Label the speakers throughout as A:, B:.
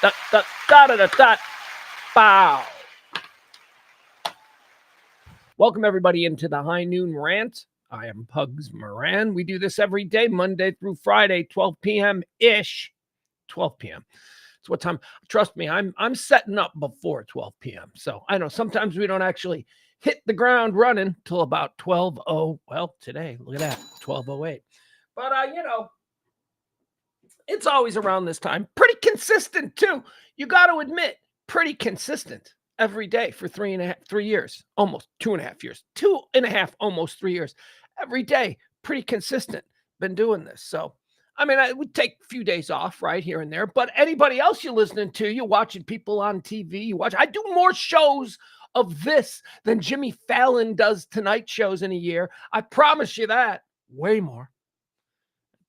A: Da, da, da, da, da, da. Bow. Welcome, everybody, into the High Noon Rant. I am Pugs Moran. We do this every day, Monday through Friday, 12 p.m.-ish. 12 p.m. It's what time? Trust me, I'm setting up before 12 p.m. So I know sometimes we don't actually hit the ground running till about 12:00. Well, today, look at that, 12:08. But, it's always around this time. Pretty consistent, too. You got to admit, pretty consistent every day for 3 years, almost 2.5 years, 2.5, almost 3 years. Every day, pretty consistent. Been doing this. So, I mean, I would take a few days off right here and there, but anybody else you're listening to, you're watching people on TV, I do more shows of this than Jimmy Fallon does Tonight shows in a year. I promise you that. Way more.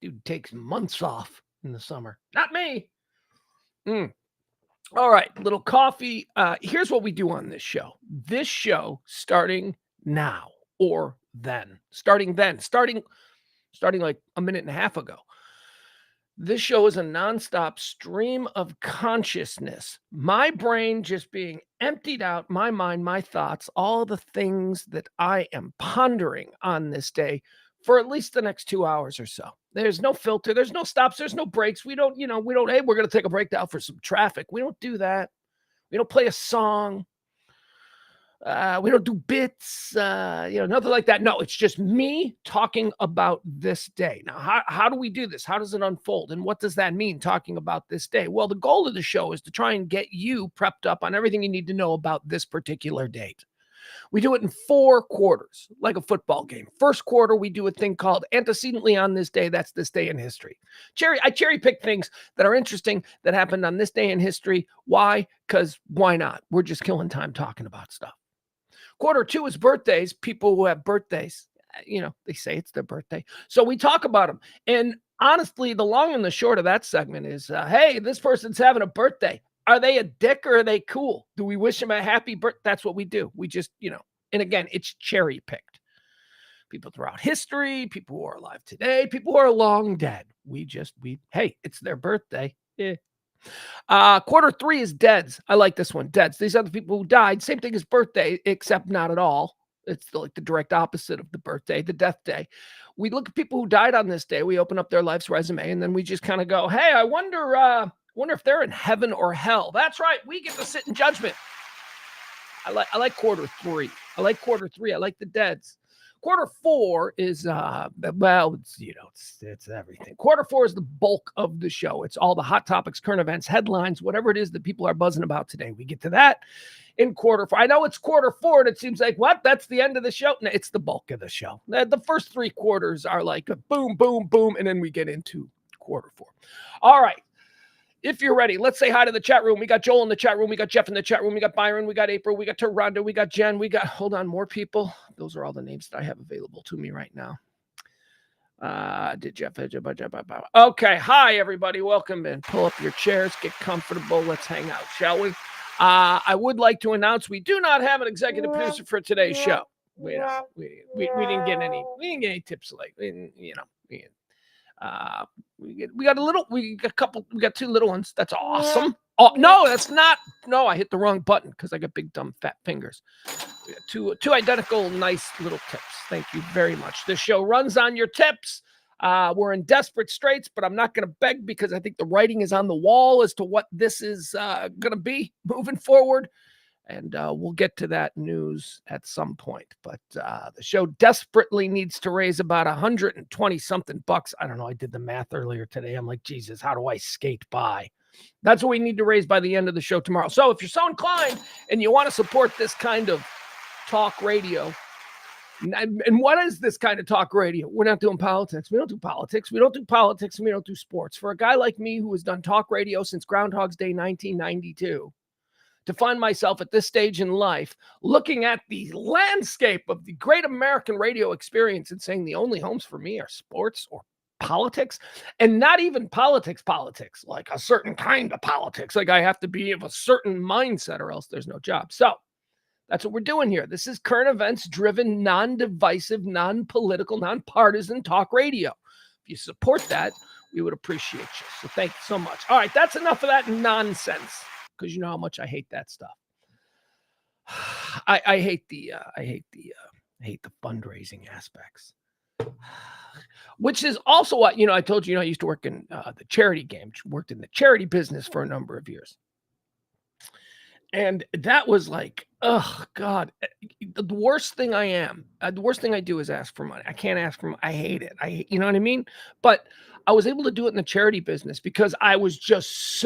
A: Dude takes months off in the summer. Not me. All right, little coffee. Here's what we do on this show. This show starting now or then. Starting like a minute and a half ago. This show is a nonstop stream of consciousness. My brain just being emptied out, my mind, my thoughts, all the things that I am pondering on this day for at least the next 2 hours or so. There's no filter. There's no stops. There's no breaks. We don't, hey, we're going to take a break down for some traffic. We don't do that. We don't play a song. We don't do bits, nothing like that. No, it's just me talking about this day. Now, how do we do this? How does it unfold? And what does that mean, talking about this day? Well, the goal of the show is to try and get you prepped up on everything you need to know about this particular date. We do it in 4 quarters, like a football game. First quarter, we do a thing called antecedently on this day. That's this day in history. I cherry pick things that are interesting that happened on this day in history. Why? Because why not? We're just killing time talking about stuff. Quarter 2 is birthdays. People who have birthdays, they say it's their birthday. So we talk about them. And honestly, the long and the short of that segment is, hey, this person's having a birthday. Are they a dick or are they cool? Do we wish them a happy birthday? That's what we do. We just, and again, it's cherry picked. People throughout history, people who are alive today, people who are long dead. Hey, it's their birthday. Yeah. Quarter 3 is deads. I like this one. Deads. These are the people who died. Same thing as birthday, except not at all. It's like the direct opposite of the birthday, the death day. We look at people who died on this day. We open up their life's resume, and then we just kind of go, hey, I wonder if they're in heaven or hell. That's right. We get to sit in judgment. I like quarter 3. I like quarter 3. I like the deads. Quarter 4 is, it's everything. Quarter 4 is the bulk of the show. It's all the hot topics, current events, headlines, whatever it is that people are buzzing about today. We get to that in quarter 4. I know it's quarter 4, and it seems like, what? That's the end of the show? No, it's the bulk of the show. The first 3 quarters are like a boom, boom, boom, and then we get into quarter 4. All right. If you're ready, let's say hi to the chat room. We got Joel in the chat room. We got Jeff in the chat room. We got Byron. We got April. We got Taronda. We got Jen. Hold on, more people. Those are all the names that I have available to me right now. Okay. Hi, everybody. Welcome in. Pull up your chairs. Get comfortable. Let's hang out, shall we? I would like to announce we do not have an executive producer for today's show. We didn't get any tips lately. We got 2 little ones. That's awesome. Oh, no, that's not. No, I hit the wrong button because I got big, dumb, fat fingers. We got two identical, nice little tips. Thank you very much. This show runs on your tips. We're in desperate straits, but I'm not going to beg because I think the writing is on the wall as to what this is going to be moving forward. And we'll get to that news at some point. But the show desperately needs to raise about 120 something bucks. I don't know. I did the math earlier today. I'm like, Jesus, how do I skate by? That's what we need to raise by the end of the show tomorrow. So if you're so inclined and you want to support this kind of talk radio, and what is this kind of talk radio? We're not doing politics. We don't do politics. We don't do politics, and we don't do sports. For a guy like me who has done talk radio since Groundhog's Day 1992, to find myself at this stage in life looking at the landscape of the great American radio experience and saying the only homes for me are sports or politics, and not even politics, like a certain kind of politics. Like I have to be of a certain mindset or else there's no job. So that's what we're doing here. This is current events driven, non-divisive, non-political, non-partisan talk radio. If you support that, we would appreciate you. So thank you so much. All right, that's enough of that nonsense, because you know how much I hate that stuff. I hate the fundraising aspects. Which is also what, I told you, I used to work in the charity game, worked in the charity business for a number of years. And that was like, oh God, the worst thing the worst thing I do is ask for money. I can't ask for money. I hate it. You know what I mean? But I was able to do it in the charity business because I was just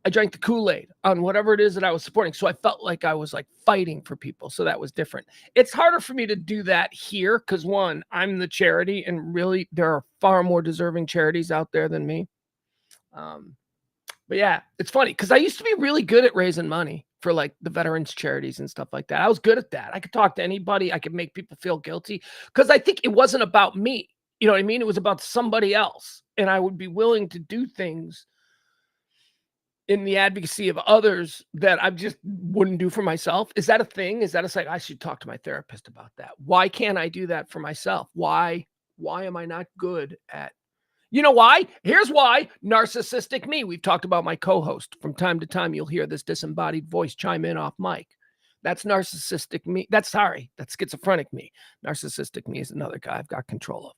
A: I drank the Kool-Aid on whatever it is that I was supporting. So I felt like I was like fighting for people. So that was different. It's harder for me to do that here because, one, I'm the charity, and really there are far more deserving charities out there than me. But yeah, it's funny because I used to be really good at raising money for like the veterans charities and stuff like that. I was good at that. I could talk to anybody. I could make people feel guilty because I think it wasn't about me. You know what I mean? It was about somebody else. And I would be willing to do things in the advocacy of others that I just wouldn't do for myself. Is that a thing? Is that a psych? I should talk to my therapist about that. Why can't I do that for myself? Why am I not good at, you know why? Here's why. Narcissistic me. We've talked about my co-host. From time to time, you'll hear this disembodied voice chime in off mic. That's narcissistic me. That's schizophrenic me. Narcissistic me is another guy I've got control of.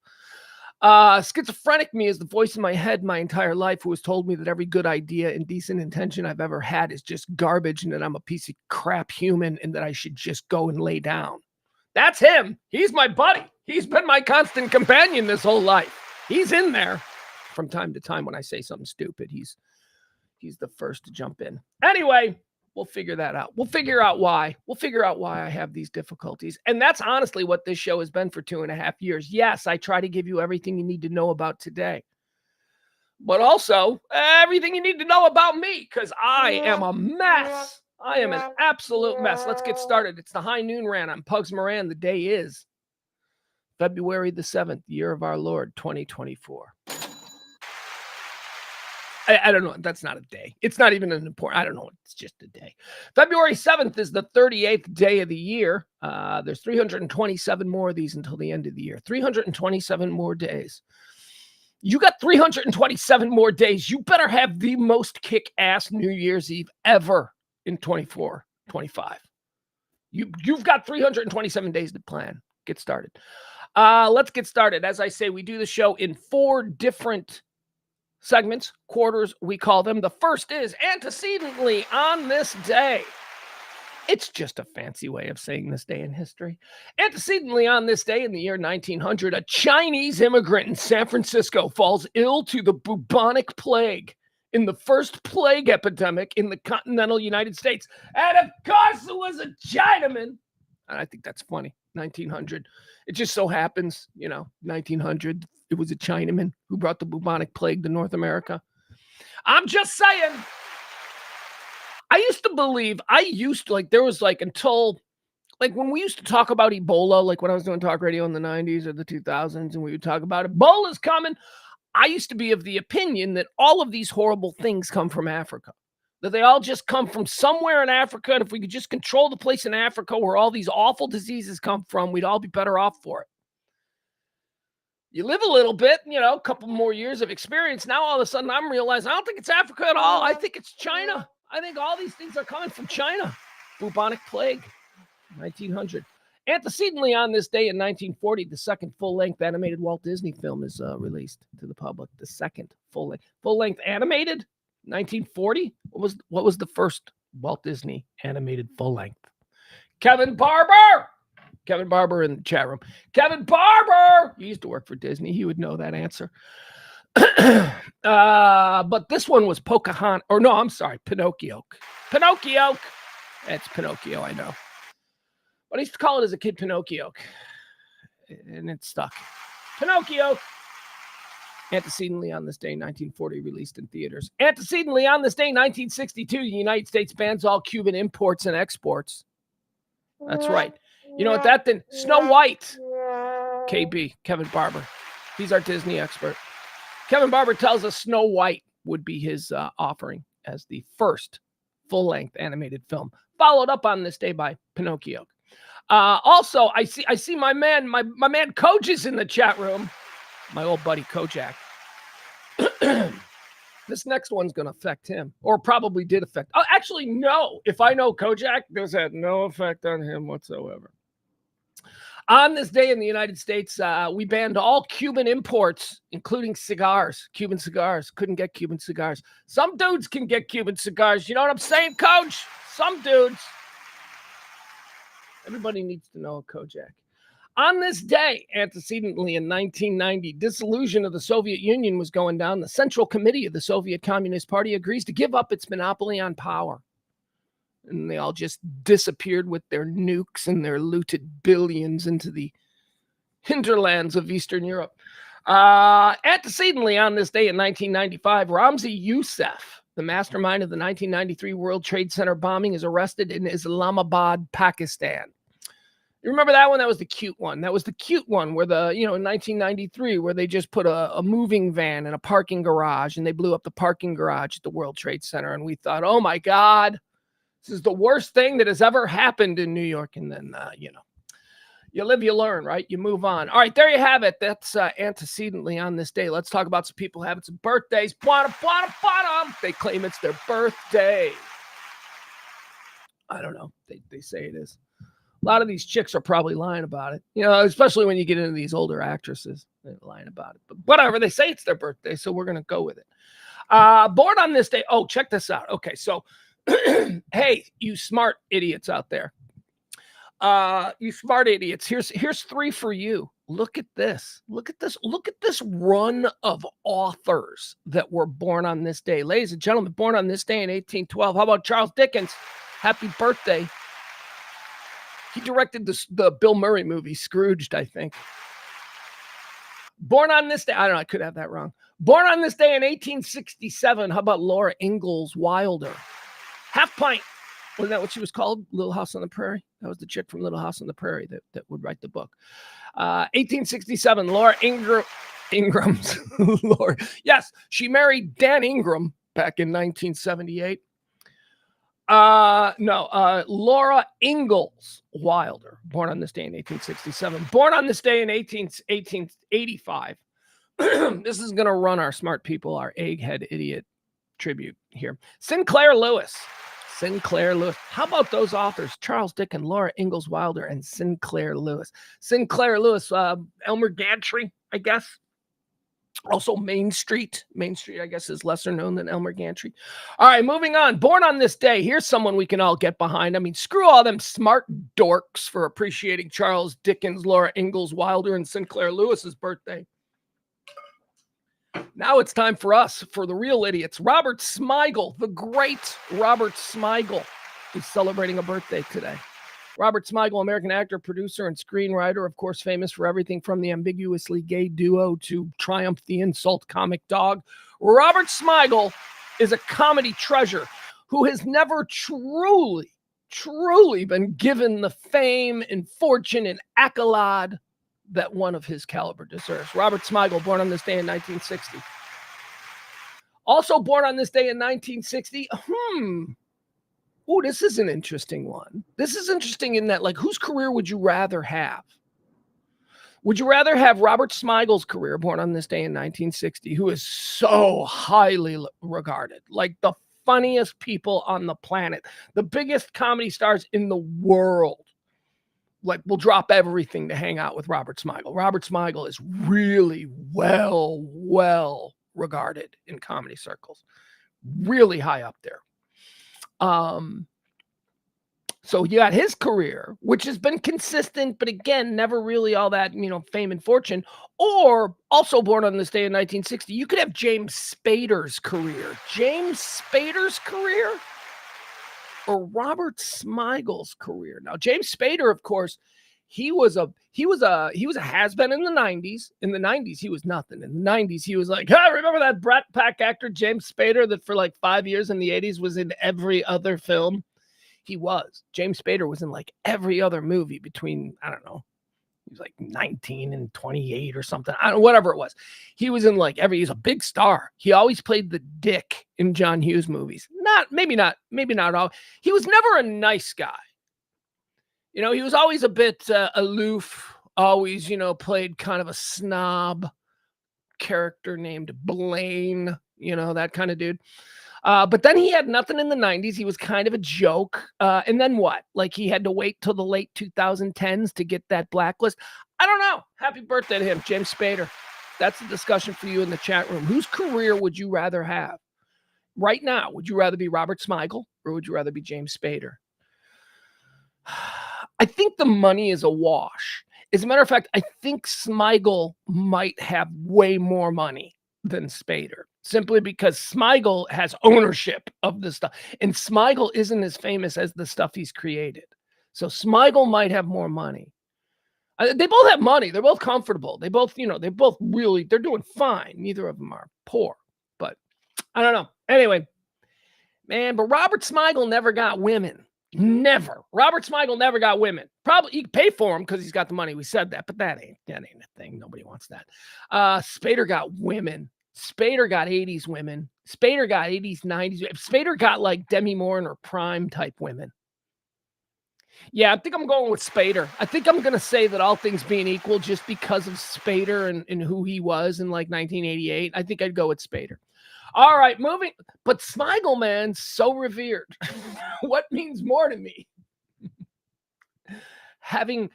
A: Schizophrenic me is the voice in my head my entire life who has told me that every good idea and decent intention I've ever had is just garbage and that I'm a piece of crap human and that I should just go and lay down. That's him. He's my buddy. He's been my constant companion this whole life. He's in there from time to time when I say something stupid. He's the first to jump in. Anyway, we'll figure that out. We'll figure out why. I have these difficulties. And that's honestly what this show has been for 2.5 years. Yes, I try to give you everything you need to know about today. But also everything you need to know about me, because I am a mess. I am an absolute mess. Let's get started. It's the High Noon Rant. I'm Pugs Moran. The day is February the 7th, year of our Lord, 2024. I don't know. That's not a day. It's not even an important, I don't know. It's just a day. February 7th is the 38th day of the year. There's 327 more of these until the end of the year. 327 more days. You got 327 more days. You better have the most kick-ass New Year's Eve ever in 24, 25. You've got 327 days to plan. Get started. Let's get started. As I say, we do the show in 4 different segments, quarters, we call them. The first is antecedently on this day. It's just a fancy way of saying this day in history. Antecedently on this day in the year 1900, a Chinese immigrant in San Francisco falls ill to the bubonic plague in the first plague epidemic in the continental United States. And of course, it was a Chinaman. And I think that's funny. 1900. It just so happens, 1900, it was a Chinaman who brought the bubonic plague to North America. I'm just saying. I used to believe, there was until, when we used to talk about Ebola, when I was doing talk radio in the 90s or the 2000s, and we would talk about Ebola's coming, I used to be of the opinion that all of these horrible things come from Africa. That they all just come from somewhere in Africa. And if we could just control the place in Africa where all these awful diseases come from, we'd all be better off for it. You live a little bit, a couple more years of experience. Now, all of a sudden, I'm realizing I don't think it's Africa at all. I think it's China. I think all these things are coming from China. Bubonic plague, 1900. Antecedently on this day in 1940, the second full-length animated Walt Disney film is released to the public. The second full-length animated? 1940? What was the first Walt Disney animated full length? Kevin Barber in the chat room. Kevin Barber! He used to work for Disney. He would know that answer. But this one was Pocahontas. Or no, I'm sorry, Pinocchio. Pinocchio! It's Pinocchio, I know. But I used to call it as a kid Pinocchio. And it stuck. Pinocchio! Antecedently on this day, 1940, released in theaters. Antecedently on this day, 1962, the United States bans all Cuban imports and exports. That's right. You know what that then? Snow White. KB, Kevin Barber. He's our Disney expert. Kevin Barber tells us Snow White would be his offering as the first full-length animated film, followed up on this day by Pinocchio. Also, I see my man Koj is in the chat room. My old buddy Kojak. This next one's going to affect him, or probably did affect. Oh, actually, no. If I know Kojak, this had no effect on him whatsoever. On this day in the United States, we banned all Cuban imports, including cigars. Cuban cigars. Couldn't get Cuban cigars. Some dudes can get Cuban cigars. You know what I'm saying, Coach? Some dudes. Everybody needs to know Kojak. On this day, antecedently in 1990, dissolution of the Soviet Union was going down. The Central Committee of the Soviet Communist Party agrees to give up its monopoly on power. And they all just disappeared with their nukes and their looted billions into the hinterlands of Eastern Europe. Antecedently on this day in 1995, Ramzi Youssef, the mastermind of the 1993 World Trade Center bombing, is arrested in Islamabad, Pakistan. You remember that one? That was the cute one. That was the cute one where in 1993, where they just put a moving van in a parking garage and they blew up the parking garage at the World Trade Center. And we thought, oh my God, this is the worst thing that has ever happened in New York. And then, you live, you learn, right? You move on. All right, there you have it. That's antecedently on this day. Let's talk about some people having some birthdays. They claim it's their birthday. I don't know. They say it is. A lot of these chicks are probably lying about it, especially when you get into these older actresses. They're lying about it. But whatever, they say it's their birthday, so we're going to go with it. Born on this day. Oh, check this out. Okay, so, hey, you smart idiots out there. You smart idiots. Here's 3 for you. Look at this. Look at this. Look at this run of authors that were born on this day. Ladies and gentlemen, born on this day in 1812. How about Charles Dickens? Happy birthday. He directed the Bill Murray movie, Scrooged, I think. Born on this day. I don't know. I could have that wrong. Born on this day in 1867. How about Laura Ingalls Wilder? Half Pint. Wasn't that what she was called? Little House on the Prairie? That was the chick from Little House on the Prairie that would write the book. 1867. Laura Ingram's. Laura. Yes, she married Dan Ingram back in 1978. Laura Ingalls Wilder, born on this day in 1867. Born on this day in 1885. This is going to run our smart people, our egghead idiot tribute here. Sinclair Lewis. How about those authors? Charles Dickens, Laura Ingalls Wilder, and Sinclair Lewis. Sinclair Lewis, Elmer Gantry, I guess. Also, Main Street, I guess, is lesser known than Elmer Gantry. All right, moving on. Born on this day. Here's someone we can all get behind. I mean, screw all them smart dorks for appreciating Charles Dickens, Laura Ingalls Wilder, and Sinclair Lewis's birthday. Now it's time for us, for the real idiots. Robert Smigel, the great Robert Smigel, is celebrating a birthday today. Robert Smigel, American actor, producer, and screenwriter, of course, famous for everything from the ambiguously gay duo to Triumph the Insult comic dog. Robert Smigel is a comedy treasure who has never truly been given the fame and fortune and accolade that one of his caliber deserves. Robert Smigel, born on this day in 1960. Also born on this day in 1960, oh, this is an interesting one. This is interesting in that, like, whose career would you rather have? Would you rather have Robert Smigel's career, born on this day in 1960, who is so highly regarded, like the funniest people on the planet, the biggest comedy stars in the world, like, will drop everything to hang out with Robert Smigel. Robert Smigel is really well regarded in comedy circles, really high up there. So you got his career, which has been consistent, but again, never really all that, fame and fortune. Or also born on this day in 1960, you could have James Spader's career. James Spader's career or Robert Smigel's career. Now, James Spader, of course, he was a has-been in the 90s. In the 90s, he was nothing. In the 90s, he was like, remember that Brat Pack actor James Spader that for like 5 years in the 80s was in every other film? James Spader was in like every other movie between, I don't know, he was like 19 and 28 or something. I don't know, whatever it was. He was in like he's a big star. He always played the dick in John Hughes movies. Maybe not all. He was never a nice guy. He was always a bit aloof, always, played kind of a snob, character named Blaine, that kind of dude. But then he had nothing in the 90s. He was kind of a joke. And then what? Like he had to wait till the late 2010s to get that blacklist. I don't know. Happy birthday to him, James Spader. That's a discussion for you in the chat room. Whose career would you rather have? Right now, would you rather be Robert Smigel or would you rather be James Spader? I think the money is a wash. As a matter of fact, I think Smigel might have way more money than Spader, simply because Smigel has ownership of the stuff. And Smigel isn't as famous as the stuff he's created. So Smigel might have more money. They both have money. They're both comfortable. They both, they're doing fine. Neither of them are poor. But I don't know. Anyway, man, but Robert Smigel never got women. Never. Robert Smigel never got women. Probably you pay for him because he's got the money. We said that, but that ain't a thing. Nobody wants that. Spader got women. Spader got 80s women. Spader got 80s, 90s. Spader got like Demi Moore in her prime type women. Yeah, I think I'm going with Spader. I think I'm going to say that all things being equal, just because of Spader and who he was in like 1988, I think I'd go with Spader. All right, moving. But Smigel, man, so revered. What means more to me? Having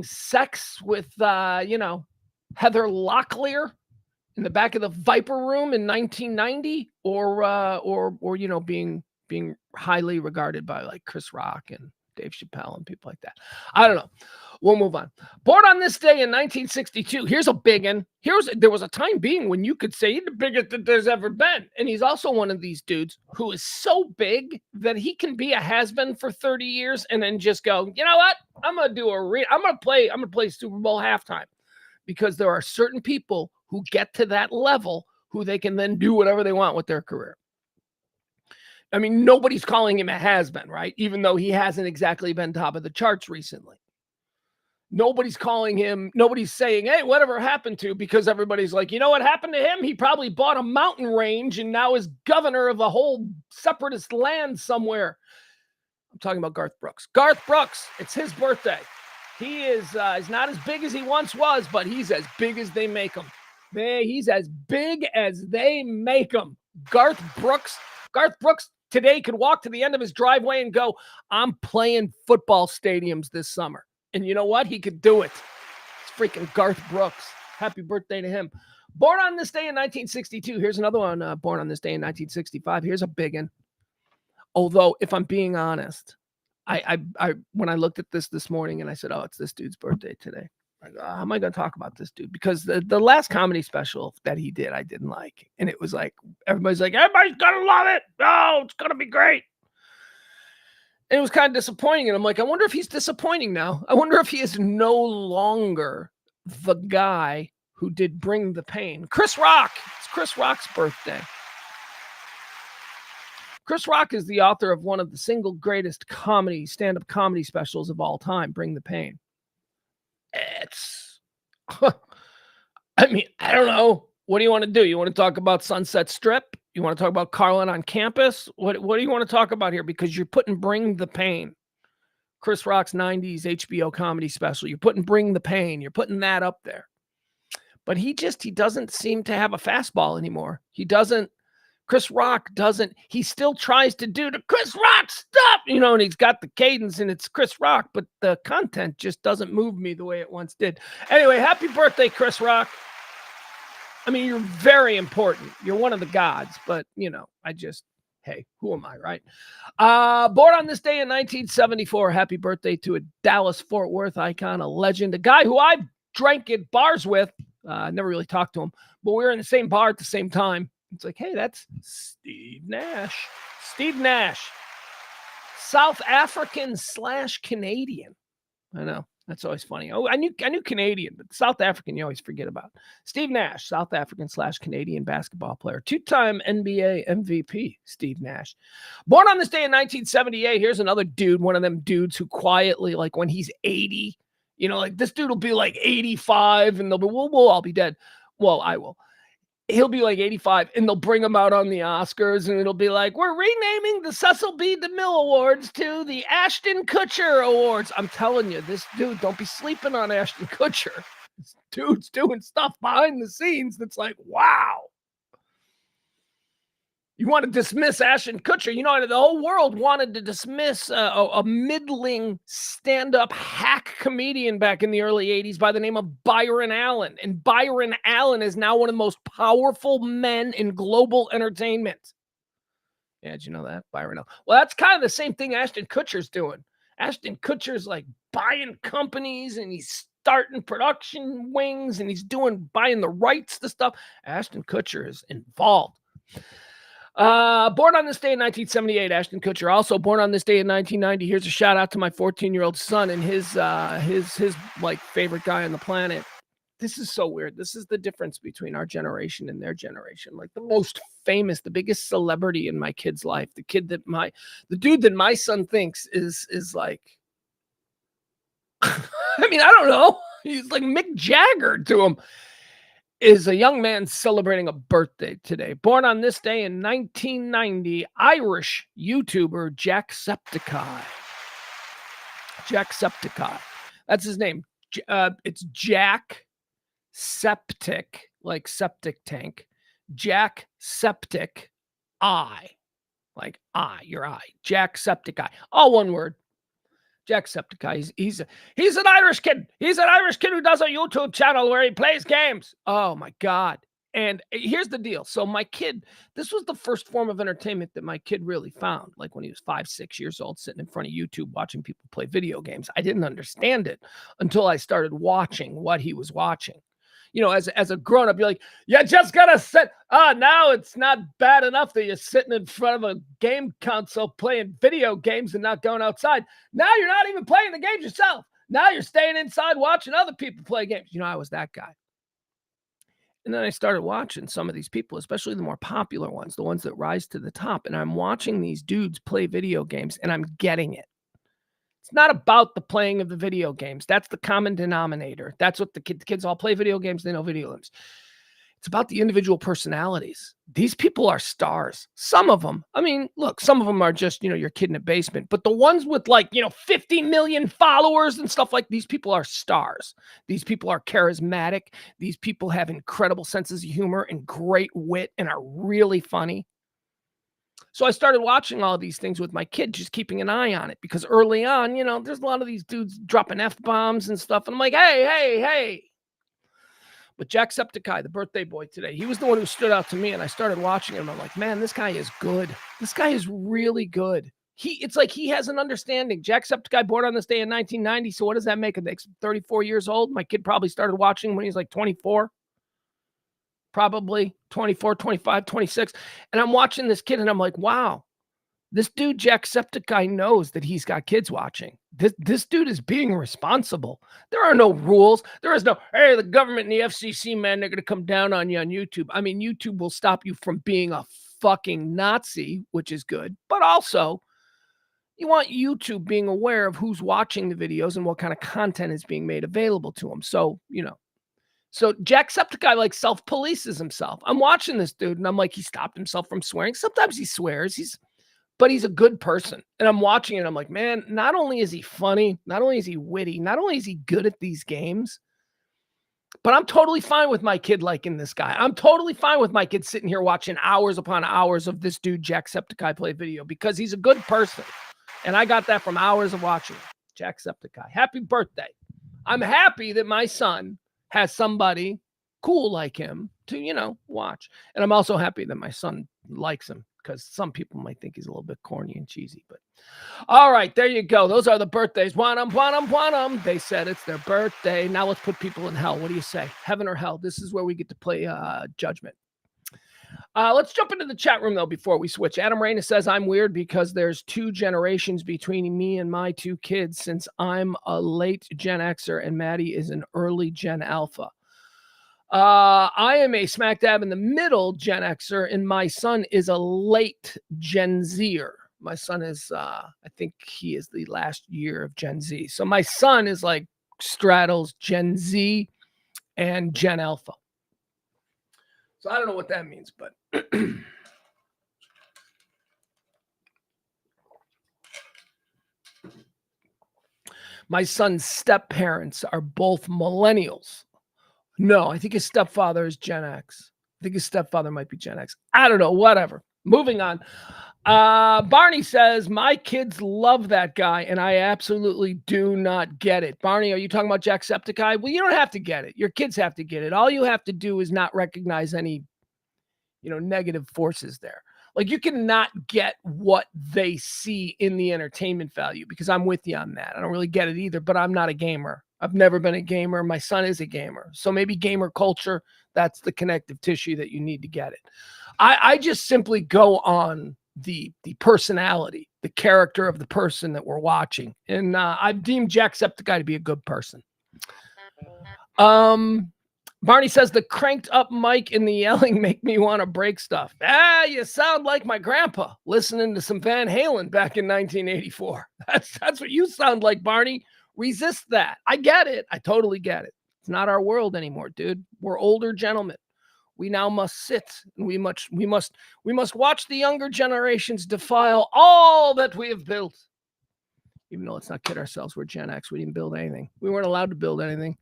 A: sex with, Heather Locklear in the back of the Viper Room in 1990, or being highly regarded by like Chris Rock and Dave Chappelle and people like that. I don't know. We'll move on. Born on this day in 1962. Here's a big one. There was a time being when you could say he's the biggest that there's ever been. And he's also one of these dudes who is so big that he can be a has-been for 30 years and then just go, you know what? I'm going to play Super Bowl halftime, because there are certain people who get to that level who they can then do whatever they want with their career. I mean, nobody's calling him a has-been, right? Even though he hasn't exactly been top of the charts recently. Nobody's saying, hey, whatever happened to, because everybody's like, you know what happened to him? He probably bought a mountain range and now is governor of a whole separatist land somewhere. I'm talking about Garth Brooks. Garth Brooks, it's his birthday. He is he's not as big as he once was, but he's as big as they make him. He's as big as they make him. Garth Brooks today could walk to the end of his driveway and go, I'm playing football stadiums this summer. And you know what? He could do it. It's freaking Garth Brooks. Happy birthday to him. Born on this day in 1962. Here's another one. Born on this day in 1965. Here's a big one. Although, if I'm being honest, I when I looked at this morning and I said, oh, it's this dude's birthday today. Like, how am I going to talk about this dude? Because the last comedy special that he did, I didn't like. And it was like, everybody's like, everybody's going to love it. Oh, it's going to be great. And it was kind of disappointing. And I'm like, I wonder if he's disappointing now. I wonder if he is no longer the guy who did Bring the Pain. Chris Rock. It's Chris Rock's birthday. Chris Rock is the author of one of the single greatest stand-up comedy specials of all time, Bring the Pain. It's, I mean, I don't know. What do you want to do? You want to talk about Sunset Strip? You want to talk about Carlin on Campus? What do you want to talk about here? Because you're putting Bring the Pain, Chris Rock's 90s HBO comedy special. You're putting Bring the Pain. You're putting that up there. But he doesn't seem to have a fastball anymore. Chris Rock doesn't. He still tries to do the Chris Rock stuff, and he's got the cadence and it's Chris Rock, but the content just doesn't move me the way it once did. Anyway, happy birthday, Chris Rock. I mean, you're very important. You're one of the gods, but, hey, who am I, right? Born on this day in 1974, happy birthday to a Dallas-Fort Worth icon, a legend, a guy who I drank at bars with. Never really talked to him, but we were in the same bar at the same time. It's like, hey, that's Steve Nash. Steve Nash. South African / Canadian. I know. That's always funny. Oh, I knew Canadian, but South African you always forget about. Steve Nash, South African / Canadian basketball player. 2-time NBA MVP, Steve Nash. Born on this day in 1978. Here's another dude, one of them dudes who quietly, like when he's 80, like this dude will be like 85 and they'll be, we'll all be dead. Well, I will. He'll be like 85 and they'll bring him out on the Oscars and it'll be like, we're renaming the Cecil B. DeMille Awards to the Ashton Kutcher Awards. I'm telling you, this dude, don't be sleeping on Ashton Kutcher. This dude's doing stuff behind the scenes that's like, wow. You want to dismiss Ashton Kutcher. You know, the whole world wanted to dismiss a middling stand-up hack comedian back in the early 80s by the name of Byron Allen. And Byron Allen is now one of the most powerful men in global entertainment. Yeah, did you know that? Byron Allen. Well, that's kind of the same thing Ashton Kutcher's doing. Ashton Kutcher's like buying companies and he's starting production wings and he's buying the rights to stuff. Ashton Kutcher is involved. Born on this day in 1978, Ashton Kutcher. Also born on this day in 1990. Here's a shout out to my 14-year-old son and his like favorite guy on the planet. This is so weird. This is the difference between our generation and their generation. Like the most famous, the biggest celebrity in my kid's life, the dude that my son thinks is like, I mean, I don't know. He's like Mick Jagger to him. Is a young man celebrating a birthday today. Born on this day in 1990, Irish YouTuber Jacksepticeye. Jacksepticeye. That's his name. It's Jack Septic, like septic tank. Jacksepticeye. Like your eye. Jacksepticeye. All one word. Jacksepticeye. He's an Irish kid. He's an Irish kid who does a YouTube channel where he plays games. Oh my God. And here's the deal. So my kid, this was the first form of entertainment that my kid really found. Like when he was 5, 6 years old, sitting in front of YouTube, watching people play video games. I didn't understand it until I started watching what he was watching. You know, as a grown-up, you're like, you just gotta sit. Now it's not bad enough that you're sitting in front of a game console playing video games and not going outside. Now you're not even playing the games yourself. Now you're staying inside watching other people play games. You know, I was that guy. And then I started watching some of these people, especially the more popular ones, the ones that rise to the top. And I'm watching these dudes play video games and I'm getting it. It's not about the playing of the video games. That's the common denominator. That's what the kids all play video games. They know video games. It's about the individual personalities. These people are stars. Some of them, I mean, look, some of them are just, your kid in a basement. But the ones with 50 million followers and stuff like these people are stars. These people are charismatic. These people have incredible senses of humor and great wit and are really funny. So I started watching all of these things with my kid, just keeping an eye on it because early on, there's a lot of these dudes dropping F-bombs and stuff. And I'm like, hey. But Jacksepticeye, the birthday boy today, he was the one who stood out to me. And I started watching him. I'm like, man, this guy is good. This guy is really good. It's like he has an understanding. Jacksepticeye born on this day in 1990. So what does that make him? 34 years old. My kid probably started watching when he was like 24. Probably 24, 25, 26. And I'm watching this kid and I'm like, wow, this dude, Jacksepticeye, knows that he's got kids watching. This dude is being responsible. There are no rules. There is no, hey, the government and the FCC, man, they're going to come down on you on YouTube. I mean, YouTube will stop you from being a fucking Nazi, which is good. But also, you want YouTube being aware of who's watching the videos and what kind of content is being made available to them. So, So Jacksepticeye self-polices himself. I'm watching this dude and I'm like, he stopped himself from swearing. Sometimes he swears, but he's a good person. And I'm watching it. I'm like, man, not only is he funny, not only is he witty, not only is he good at these games, but I'm totally fine with my kid liking this guy. I'm totally fine with my kid sitting here watching hours upon hours of this dude Jacksepticeye play video because he's a good person. And I got that from hours of watching Jacksepticeye. Happy birthday. I'm happy that my son has somebody cool like him to, watch. And I'm also happy that my son likes him because some people might think he's a little bit corny and cheesy. But all right, there you go. Those are the birthdays. Want 'em. They said it's their birthday. Now let's put people in hell. What do you say? Heaven or hell? This is where we get to play judgment. Let's jump into the chat room, though, before we switch. Adam Reyna says, I'm weird because there's 2 generations between me and my 2 kids since I'm a late Gen Xer and Maddie is an early Gen Alpha. I am a smack dab in the middle Gen Xer and my son is a late Gen Zer. My son is, I think he is the last year of Gen Z. So my son is straddles Gen Z and Gen Alpha. So I don't know what that means, but my son's step parents are both millennials. No, I think his stepfather is Gen X. I think his stepfather might be Gen X. I don't know, whatever. Moving on. Barney says, my kids love that guy, and I absolutely do not get it. Barney, are you talking about Jacksepticeye? Well, you don't have to get it. Your kids have to get it. All you have to do is not recognize any, negative forces there. Like, you cannot get what they see in the entertainment value, because I'm with you on that. I don't really get it either, but I'm not a gamer. I've never been a gamer. My son is a gamer. So maybe gamer culture, that's the connective tissue that you need to get it. I just simply go on the personality, the character of the person that we're watching. And I've deemed Jacksepticeye to be a good person. Barney says the cranked up mic and the yelling make me want to break stuff. You sound like my grandpa listening to some Van Halen back in 1984. That's what you sound like, Barney. Resist that. I get it. I totally get it. It's not our world anymore, dude. We're older gentlemen. We now must sit, and we must watch the younger generations defile all that we have built. Even though, let's not kid ourselves, we're Gen X. We didn't build anything. We weren't allowed to build anything.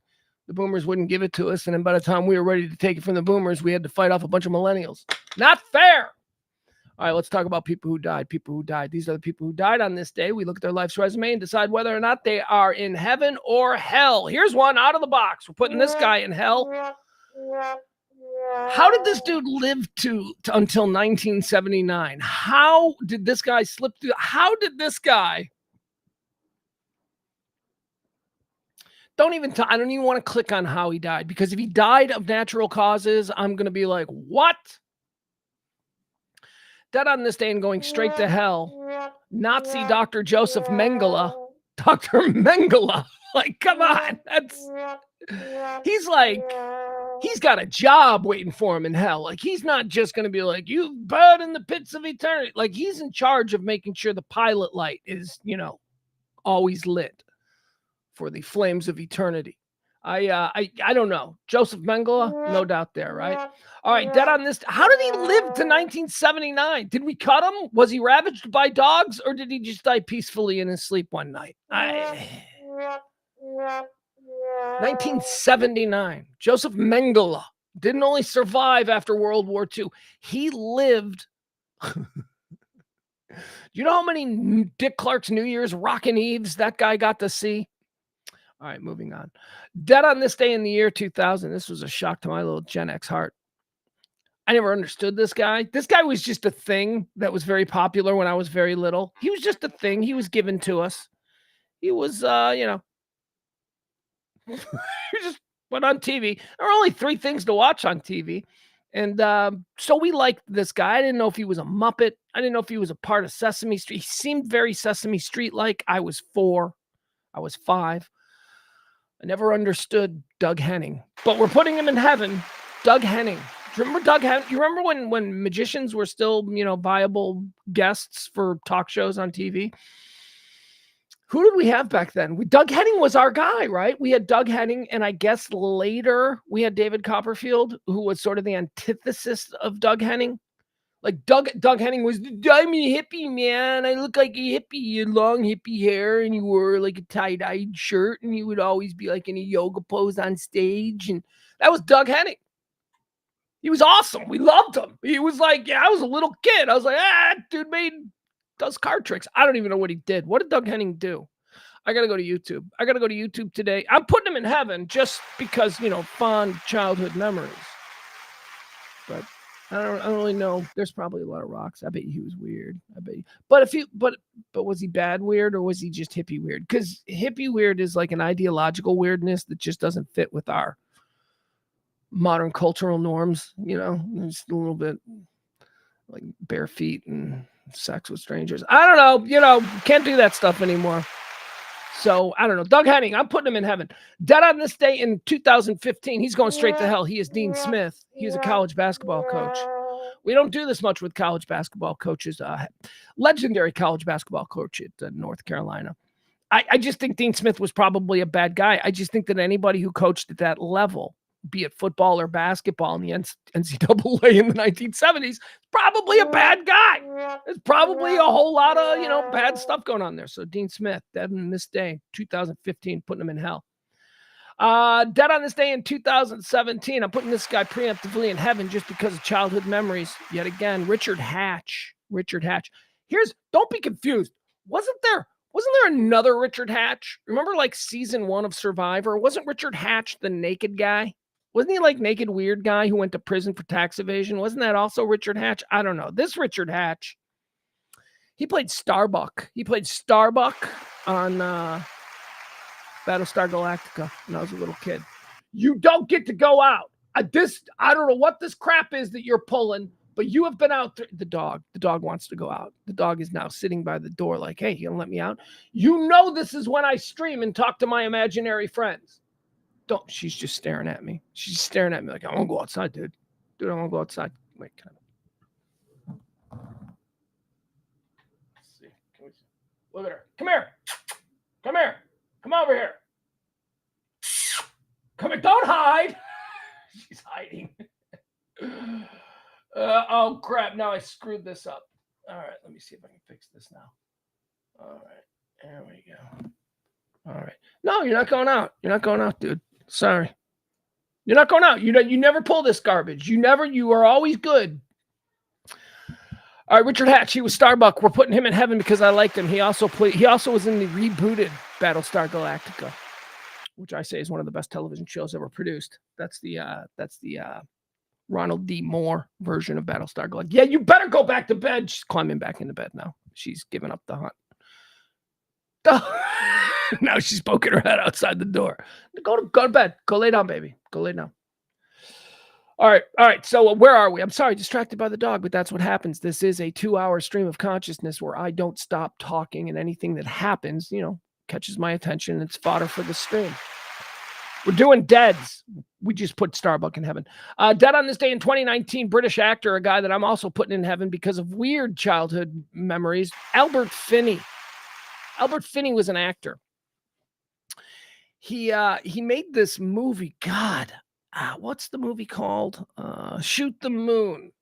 A: The boomers wouldn't give it to us, and then by the time we were ready to take it from the boomers, we had to fight off a bunch of millennials. Not fair. All right, let's talk about people who died. People who died. These are the people who died on this day. We look at their life's resume and decide whether or not they are in heaven or hell. Here's one out of the box. We're putting this guy in hell. How did this dude live to until 1979? How did this guy slip through? How did this guy? I don't even want to click on how he died, because if he died of natural causes, I'm going to be like, what? Dead on this day and going straight to hell. Nazi Dr. Joseph Mengele. Dr. Mengele. Like, come on. He's got a job waiting for him in hell. Like, he's not just going to be like, you burn in the pits of eternity. Like, he's in charge of making sure the pilot light is, always lit for the flames of eternity. I don't know. Joseph Mengele, no doubt there, right? All right, dead on this. How did he live to 1979? Did we cut him? Was he ravaged by dogs, or did he just die peacefully in his sleep one night? 1979. Joseph Mengele didn't only survive after World War II. He lived. Do you know how many Dick Clark's New Year's Rockin' Eves that guy got to see? All right, moving on. Dead on this day in the year 2000. This was a shock to my little Gen X heart. I never understood this guy. This guy was just a thing that was very popular when I was very little. He was just a thing. He was given to us. He was, he just went on TV. There were only 3 things to watch on TV. And so we liked this guy. I didn't know if he was a Muppet. I didn't know if he was a part of Sesame Street. He seemed very Sesame Street-like. I was 4. I was 5. I never understood Doug Henning, but we're putting him in heaven. Doug Henning. Do you remember Doug Henning? You remember when magicians were still, viable guests for talk shows on TV? Who did we have back then? Doug Henning was our guy, right? We had Doug Henning, and I guess later we had David Copperfield, who was sort of the antithesis of Doug Henning. Like Doug Henning was, I'm a hippie, man. I look like a hippie. You had long hippie hair, and you wore like a tie-dyed shirt, and you would always be like in a yoga pose on stage. And that was Doug Henning. He was awesome. We loved him. He was like, I was a little kid. I was like, dude does card tricks. I don't even know what he did. What did Doug Henning do? I got to go to YouTube. I got to go to YouTube today. I'm putting him in heaven just because, fond childhood memories. But I don't really know. There's probably a lot of rocks. I bet he was weird. I bet. But was he bad weird, or was he just hippie weird? Because hippie weird is like an ideological weirdness that just doesn't fit with our modern cultural norms. Just a little bit like bare feet and sex with strangers. I don't know. Can't do that stuff anymore. So I don't know. Doug Henning, I'm putting him in heaven. Dead on this day in 2015. He's going straight to hell. He is Dean Smith. He is a college basketball coach. We don't do this much with college basketball coaches. Legendary college basketball coach at North Carolina. I just think Dean Smith was probably a bad guy. I just think that anybody who coached at that level, be it football or basketball in the NCAA in the 1970s, probably a bad guy. There's probably a whole lot of, bad stuff going on there. So Dean Smith, dead on this day, 2015, putting him in hell. Dead on this day in 2017. I'm putting this guy preemptively in heaven just because of childhood memories. Yet again, Richard Hatch. Don't be confused. Wasn't there another Richard Hatch? Remember like season 1 of Survivor? Wasn't Richard Hatch the naked guy? Wasn't he like naked weird guy who went to prison for tax evasion? Wasn't that also Richard Hatch? I don't know. This Richard Hatch, he played Starbuck. He played Starbuck on Battlestar Galactica when I was a little kid. You don't get to go out. I don't know what this crap is that you're pulling, but you have been out. The dog wants to go out. The dog is now sitting by the door like, hey, you gonna let me out? You know this is when I stream and talk to my imaginary friends. She's just staring at me. She's staring at me like, I want to go outside, dude. I want to go outside. Wait, can I? Let's see. Can we see? Look at her. Come here. Come over here. Come here. Don't hide. She's hiding. Oh, crap. Now I screwed this up. All right. Let me see if I can fix this now. All right. There we go. All right. No, you're not going out. You're not going out, dude. Sorry. You're not going out. You never pull this garbage. You are always good. All right, Richard Hatch, he was Starbuck. We're putting him in heaven because I liked him. He also was in the rebooted Battlestar Galactica, which I say is one of the best television shows ever produced. That's the Ronald D. Moore version of Battlestar Galactica. Yeah, you better go back to bed. She's climbing back into bed now. She's giving up the hunt. Now she's poking her head outside the door. Go to bed. Go lay down, baby. Go lay down. All right. So where are we? I'm sorry, distracted by the dog, but that's what happens. This is a 2-hour stream of consciousness where I don't stop talking, and anything that happens, catches my attention. It's fodder for the stream. We're doing deads. We just put Starbuck in heaven. Dead on this day in 2019, British actor, a guy that I'm also putting in heaven because of weird childhood memories, Albert Finney. Albert Finney was an actor. He made this movie. God, what's the movie called? Shoot the Moon.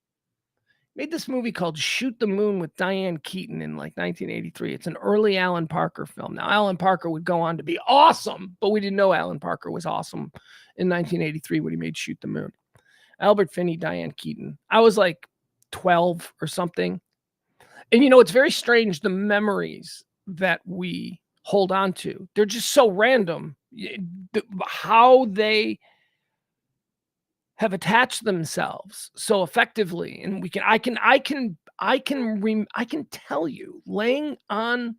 A: Made this movie called Shoot the Moon with Diane Keaton in like 1983. It's an early Alan Parker film. Now, Alan Parker would go on to be awesome, but we didn't know Alan Parker was awesome in 1983 when he made Shoot the Moon. Albert Finney, Diane Keaton. I was like 12 or something. And it's very strange, the memories that we hold on to. They're just so random. How they have attached themselves so effectively, and I can tell you, laying on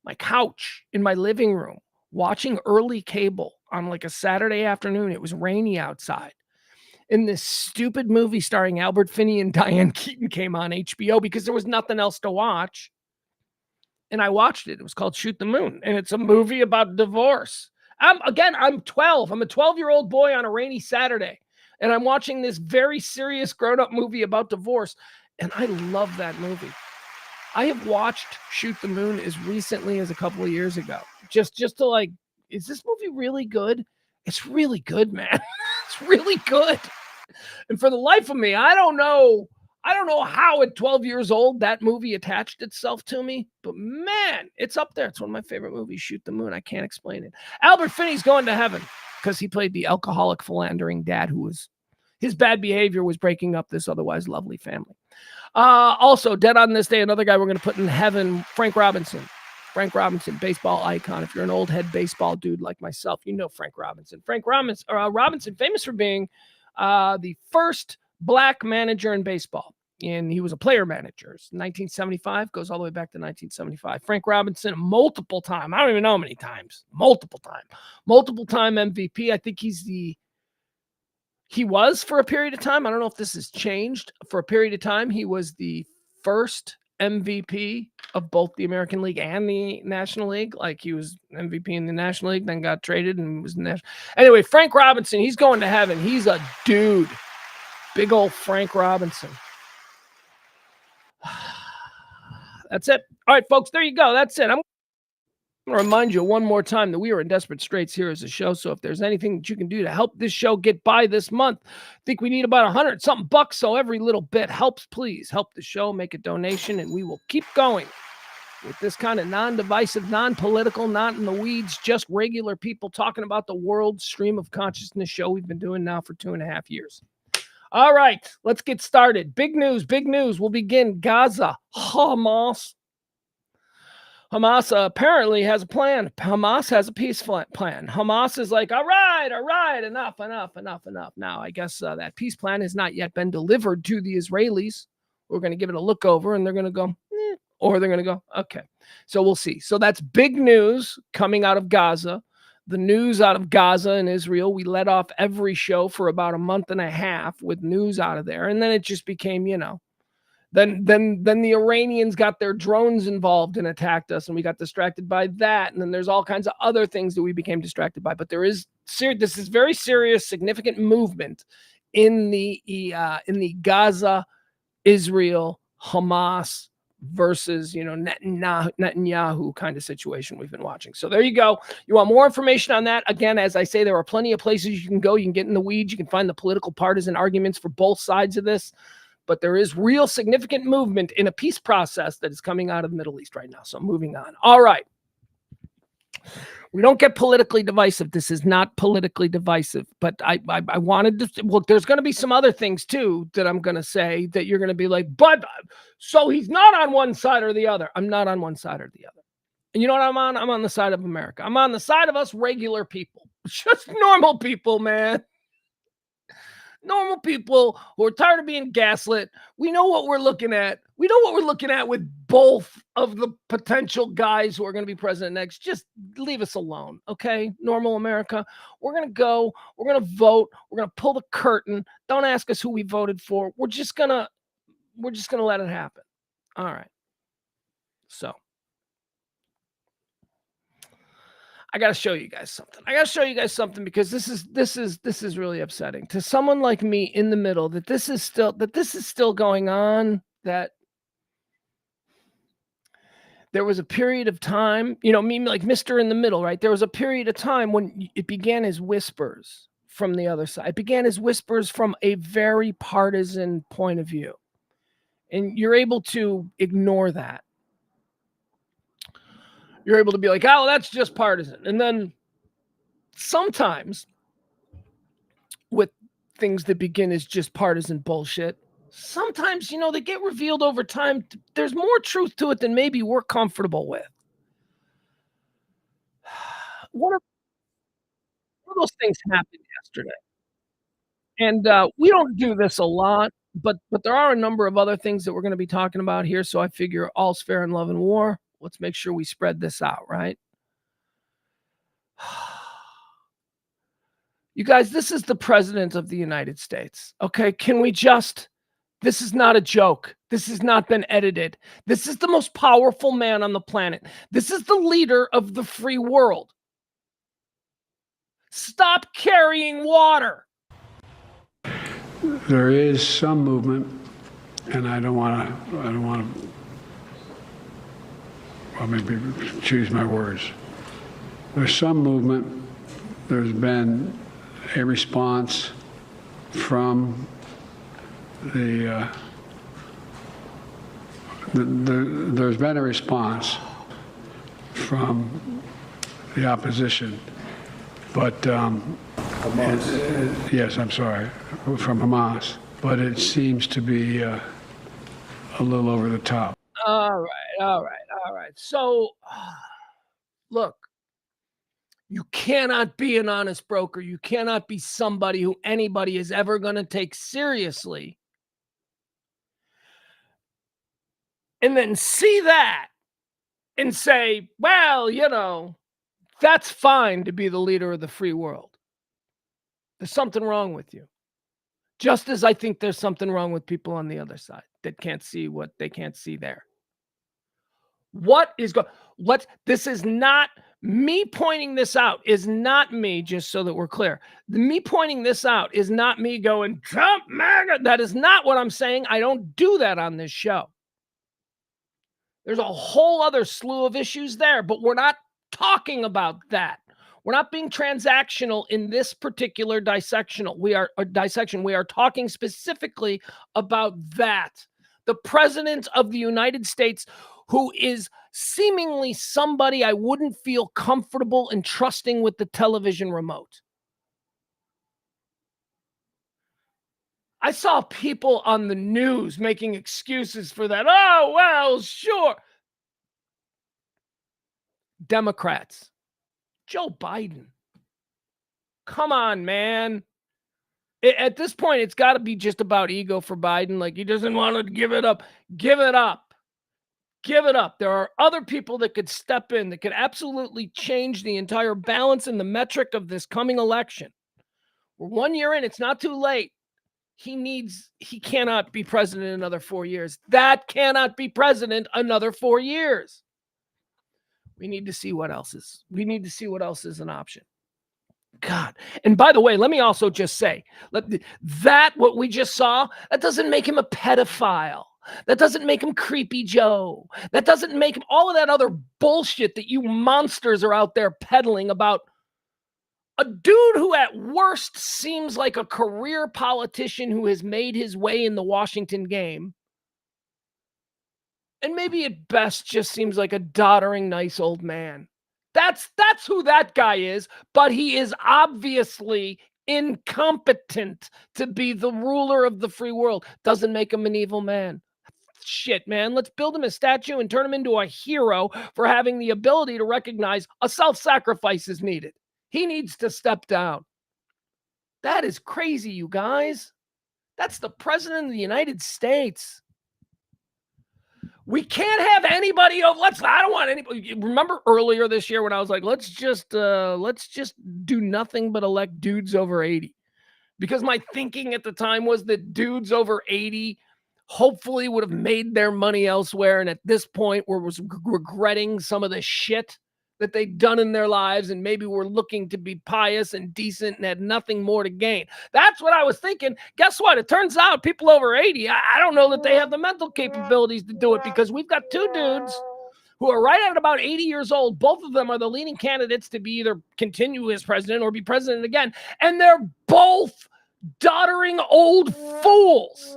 A: my couch in my living room, watching early cable on like a Saturday afternoon. It was rainy outside, and this stupid movie starring Albert Finney and Diane Keaton came on HBO because there was nothing else to watch. And I watched it. It was called Shoot the Moon, and it's a movie about divorce. I'm 12. I'm a 12-year-old boy on a rainy Saturday, and I'm watching this very serious grown-up movie about divorce, and I love that movie. I have watched Shoot the Moon as recently as a couple of years ago, just to like, is this movie really good? It's really good, man. It's really good. And for the life of me, I don't know how at 12 years old that movie attached itself to me, but man, it's up there. It's one of my favorite movies, Shoot the Moon. I can't explain it. Albert Finney's going to heaven because he played the alcoholic, philandering dad his bad behavior was breaking up this otherwise lovely family. Also, dead on this day, another guy we're going to put in heaven, Frank Robinson. Frank Robinson, baseball icon. If you're an old head baseball dude like myself, you know Frank Robinson. Frank Robinson, famous for being the first black manager in baseball. And he was a player manager. 1975, goes all the way back to 1975. Frank Robinson, multiple time. I don't even know how many times. Multiple time MVP. I think he was for a period of time. I don't know if this has changed. For a period of time, he was the first MVP of both the American League and the National League. Like he was MVP in the National League, then got traded and was national. Anyway, Frank Robinson, he's going to heaven. He's a dude. Big old Frank Robinson. That's it. All right, folks, there you go. That's it. I'm going to remind you one more time that we are in desperate straits here as a show. So if there's anything that you can do to help this show get by this month, I think we need about 100 something bucks. So every little bit helps. Please help the show, make a donation, and we will keep going with this kind of non-divisive, non-political, not in the weeds, just regular people talking about the world stream of consciousness show we've been doing now for 2.5 years. All right, let's get started. Big news, big news. We'll begin. Gaza, Hamas. Hamas apparently has a plan. Hamas has a peace plan. Hamas is like, all right, enough. Now, I guess that peace plan has not yet been delivered to the Israelis. We're going to give it a look over, and they're going to go, or they're going to go, okay. So we'll see. So that's big news coming out of Gaza. The news out of Gaza and Israel, we let off every show for about a month and a half with news out of there. And then it just became, then the Iranians got their drones involved and attacked us, and we got distracted by that. And then there's all kinds of other things that we became distracted by. But this is very serious, significant movement in the Gaza, Israel, Hamas versus Netanyahu kind of situation we've been watching. So there you go. You want more information on that? Again, as I say, there are plenty of places you can go. You can get in the weeds. You can find the political partisan arguments for both sides of this. But there is real significant movement in a peace process that is coming out of the Middle East right now. So moving on. All right. We don't get politically divisive. This is not politically divisive. But I wanted to, well, there's going to be some other things too that I'm going to say that you're going to be like, but so he's not on one side or the other. I'm not on one side or the other. And you know what I'm on? I'm on the side of America. I'm on the side of us regular people. Just normal people, man. Normal people who are tired of being gaslit. We know what we're looking at. We know what we're looking at with both of the potential guys who are going to be president next. Just leave us alone, okay? Normal America. We're going to go. We're going to vote. We're going to pull the curtain. Don't ask us who we voted for. We're just going to let it happen. All right. So I got to show you guys something. Because this is really upsetting to someone like me in the middle, that this is still going on, that there was a period of time, me like Mr. in the middle, right? There was a period of time when it began as whispers from the other side. It began as whispers from a very partisan point of view. And you're able to ignore that. You're able to be like, oh, that's just partisan. And then sometimes with things that begin as just partisan bullshit, sometimes, they get revealed over time. There's more truth to it than maybe we're comfortable with. One of those things happened yesterday. And we don't do this a lot, but there are a number of other things that we're going to be talking about here. So I figure all's fair in love and war. Let's make sure we spread this out, right? You guys, this is the president of the United States. Okay, this is not a joke. This has not been edited. This is the most powerful man on the planet. This is the leader of the free world. Stop carrying water.
B: There is some movement, and I don't want to, well, maybe choose my words. There's some movement. There's been a response from there's been a response from the opposition, but yes, I'm sorry, from Hamas, but it seems to be a little over the top.
A: All right. So, look, you cannot be an honest broker. You cannot be somebody who anybody is ever going to take seriously and then see that and say, well, that's fine to be the leader of the free world. There's something wrong with you. Just as I think there's something wrong with people on the other side that can't see what they can't see there. This is not me pointing this out, is not me, just so that we're clear. Me pointing this out is not me going, Trump, MAGA. That is not what I'm saying. I don't do that on this show. There's a whole other slew of issues there, but we're not talking about that. We're not being transactional in this particular dissection. We are talking specifically about that. The president of the United States, who is seemingly somebody I wouldn't feel comfortable entrusting with the television remote. I saw people on the news making excuses for that. Oh, well, sure. Democrats, Joe Biden. Come on, man. At this point, it's got to be just about ego for Biden. Like, he doesn't want to give it up. Give it up. Give it up. There are other people that could step in, that could absolutely change the entire balance and the metric of this coming election. We're 1 year in. It's not too late. He cannot be president another 4 years. That cannot be president another 4 years. We need to see what else is. We need to see what else is an option. God. And by the way, let me also just say that what we just saw, that doesn't make him a pedophile. That doesn't make him Creepy Joe. That doesn't make him all of that other bullshit that you monsters are out there peddling about a dude who at worst seems like a career politician who has made his way in the Washington game. And maybe at best just seems like a doddering, nice old man. That's who that guy is, but he is obviously incompetent to be the ruler of the free world. Doesn't make him an evil man. Shit, man. Let's build him a statue and turn him into a hero for having the ability to recognize a self-sacrifice is needed. He needs to step down. That is crazy, you guys. That's the president of the United States. We can't have anybody of I don't want anybody. Remember earlier this year when I was like, let's just do nothing but elect dudes over 80. Because my thinking at the time was that dudes over 80 hopefully would have made their money elsewhere. And at this point, was regretting some of the shit that they'd done in their lives, and maybe were looking to be pious and decent and had nothing more to gain. That's what I was thinking. Guess what? It turns out people over 80, I don't know that they have the mental capabilities to do it, because we've got two dudes who are right at about 80 years old. Both of them are the leading candidates to be either continue as president or be president again. And they're both doddering old fools.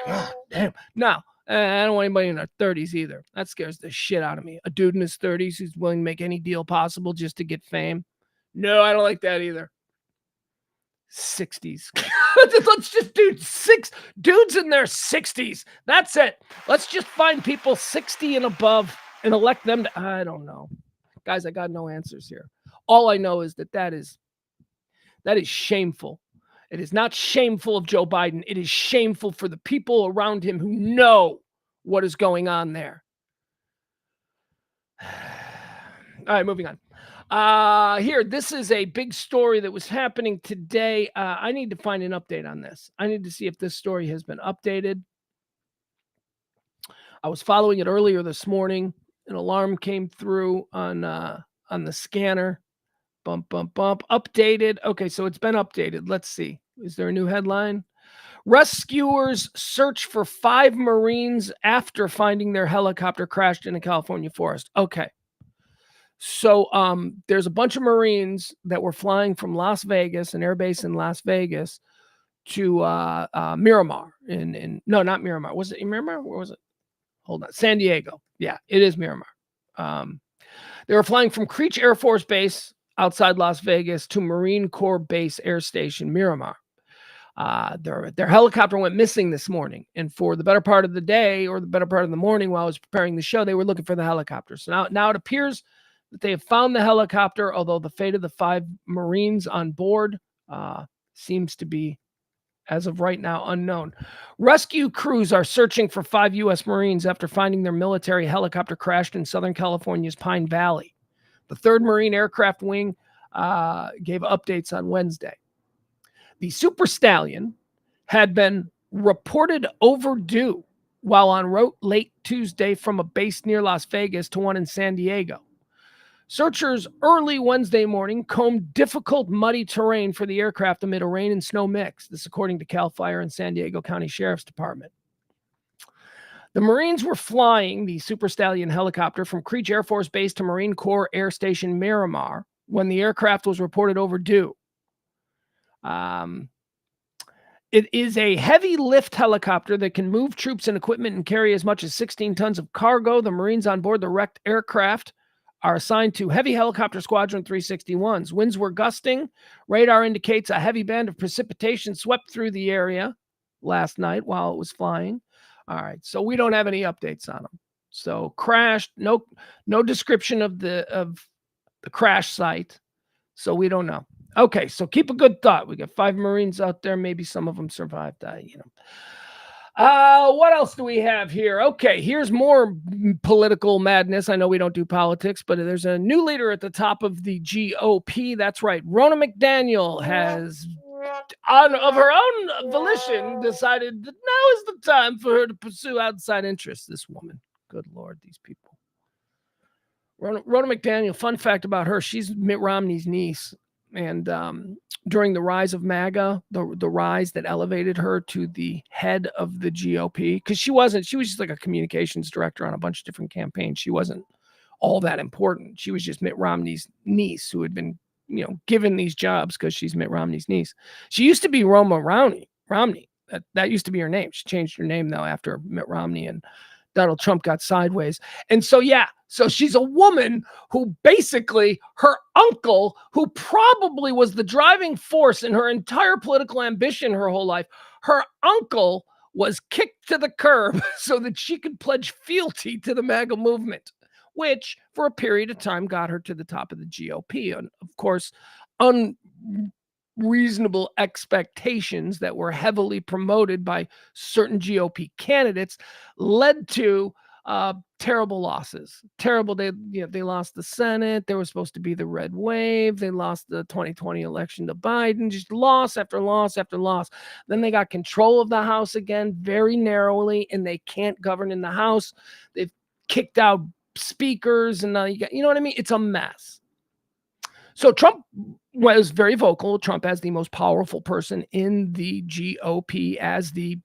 A: God damn. Now, I don't want anybody in their 30s either. That scares the shit out of me. A dude in his 30s who's willing to make any deal possible just to get fame. No, I don't like that either. 60s. Let's just do dudes in their 60s. That's it. Let's just find people 60 and above and elect them to, I don't know. Guys, I got no answers here. All I know is that is shameful. It is not shameful of Joe Biden. It is shameful for the people around him who know what is going on there. All right, moving on. Here, this is a big story that was happening today. I need to find an update on this. I need to see if this story has been updated. I was following it earlier this morning. An alarm came through on the scanner. Bump, bump, bump. Updated. Okay, so it's been updated. Let's see. Is there a new headline? Rescuers search for 5 Marines after finding their helicopter crashed in a California forest. Okay. So there's a bunch of Marines that were flying from Las Vegas, an airbase in Las Vegas, to Miramar. No, not Miramar. Was it Miramar? Where was it? Hold on. San Diego. Yeah, it is Miramar. They were flying from Creech Air Force Base outside Las Vegas to Marine Corps Base Air Station, Miramar. Their helicopter went missing this morning. And for the better part of the day, or the better part of the morning while I was preparing the show, they were looking for the helicopter. So now it appears that they have found the helicopter, although the fate of the 5 Marines on board seems to be, as of right now, unknown. Rescue crews are searching for 5 U.S. Marines after finding their military helicopter crashed in Southern California's Pine Valley. The 3rd Marine Aircraft Wing gave updates on Wednesday. The Super Stallion had been reported overdue while en route late Tuesday from a base near Las Vegas to one in San Diego. Searchers early Wednesday morning combed difficult, muddy terrain for the aircraft amid a rain and snow mix. This according to CAL FIRE and San Diego County Sheriff's Department. The Marines were flying the Super Stallion helicopter from Creech Air Force Base to Marine Corps Air Station Miramar when the aircraft was reported overdue. It It is a heavy lift helicopter that can move troops and equipment and carry as much as 16 tons of cargo. The Marines on board the wrecked aircraft are assigned to Heavy Helicopter Squadron 361s. Winds were gusting. Radar indicates a heavy band of precipitation swept through the area last night while it was flying. All right, so we don't have any updates on them. So crashed, no description of the crash site. So we don't know. Okay, so keep a good thought. We got 5 Marines out there. Maybe some of them survived. What else do we have here? Okay, here's more political madness. I know we don't do politics, but there's a new leader at the top of the GOP. That's right. Ronna McDaniel has, of her own volition, decided that now is the time for her to pursue outside interests. This woman. Good Lord, these people. Ronna McDaniel, fun fact about her, she's Mitt Romney's niece. And during the rise of MAGA, the rise that elevated her to the head of the GOP, because she was just like a communications director on a bunch of different campaigns. She wasn't all that important. She was just Mitt Romney's niece who had been, given these jobs because she's Mitt Romney's niece. She used to be Roma Romney. That used to be her name. She changed her name though after Mitt Romney and Donald Trump got sideways. And so, so she's a woman who basically her uncle, who probably was the driving force in her entire political ambition her whole life, her uncle was kicked to the curb so that she could pledge fealty to the MAGA movement, which for a period of time got her to the top of the GOP. And of course, unreasonable expectations that were heavily promoted by certain GOP candidates led to terrible losses. They lost the Senate. There was supposed to be the red wave. They lost the 2020 election to Biden, just loss after loss after loss. Then they got control of the House again, very narrowly, and they can't govern in the House. They've kicked out speakers, and now you know what I mean? It's a mess. So Trump was very vocal. Trump, as the most powerful person in the GOP, as the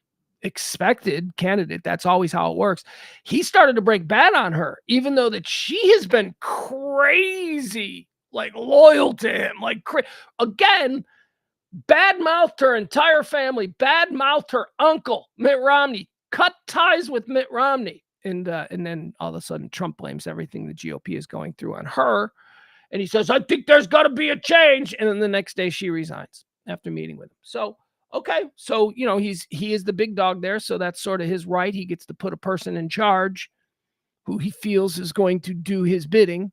A: expected candidate, that's always how it works. He started to break bad on her, even though that she has been crazy, like loyal to him, again, bad-mouthed her entire family, bad-mouthed her uncle, Mitt Romney, cut ties with Mitt Romney. And then all of a sudden, Trump blames everything the GOP is going through on her. And he says, I think there's got to be a change. And then the next day she resigns after meeting with him. So, okay. So, he is the big dog there. So that's sort of his right. He gets to put a person in charge who he feels is going to do his bidding.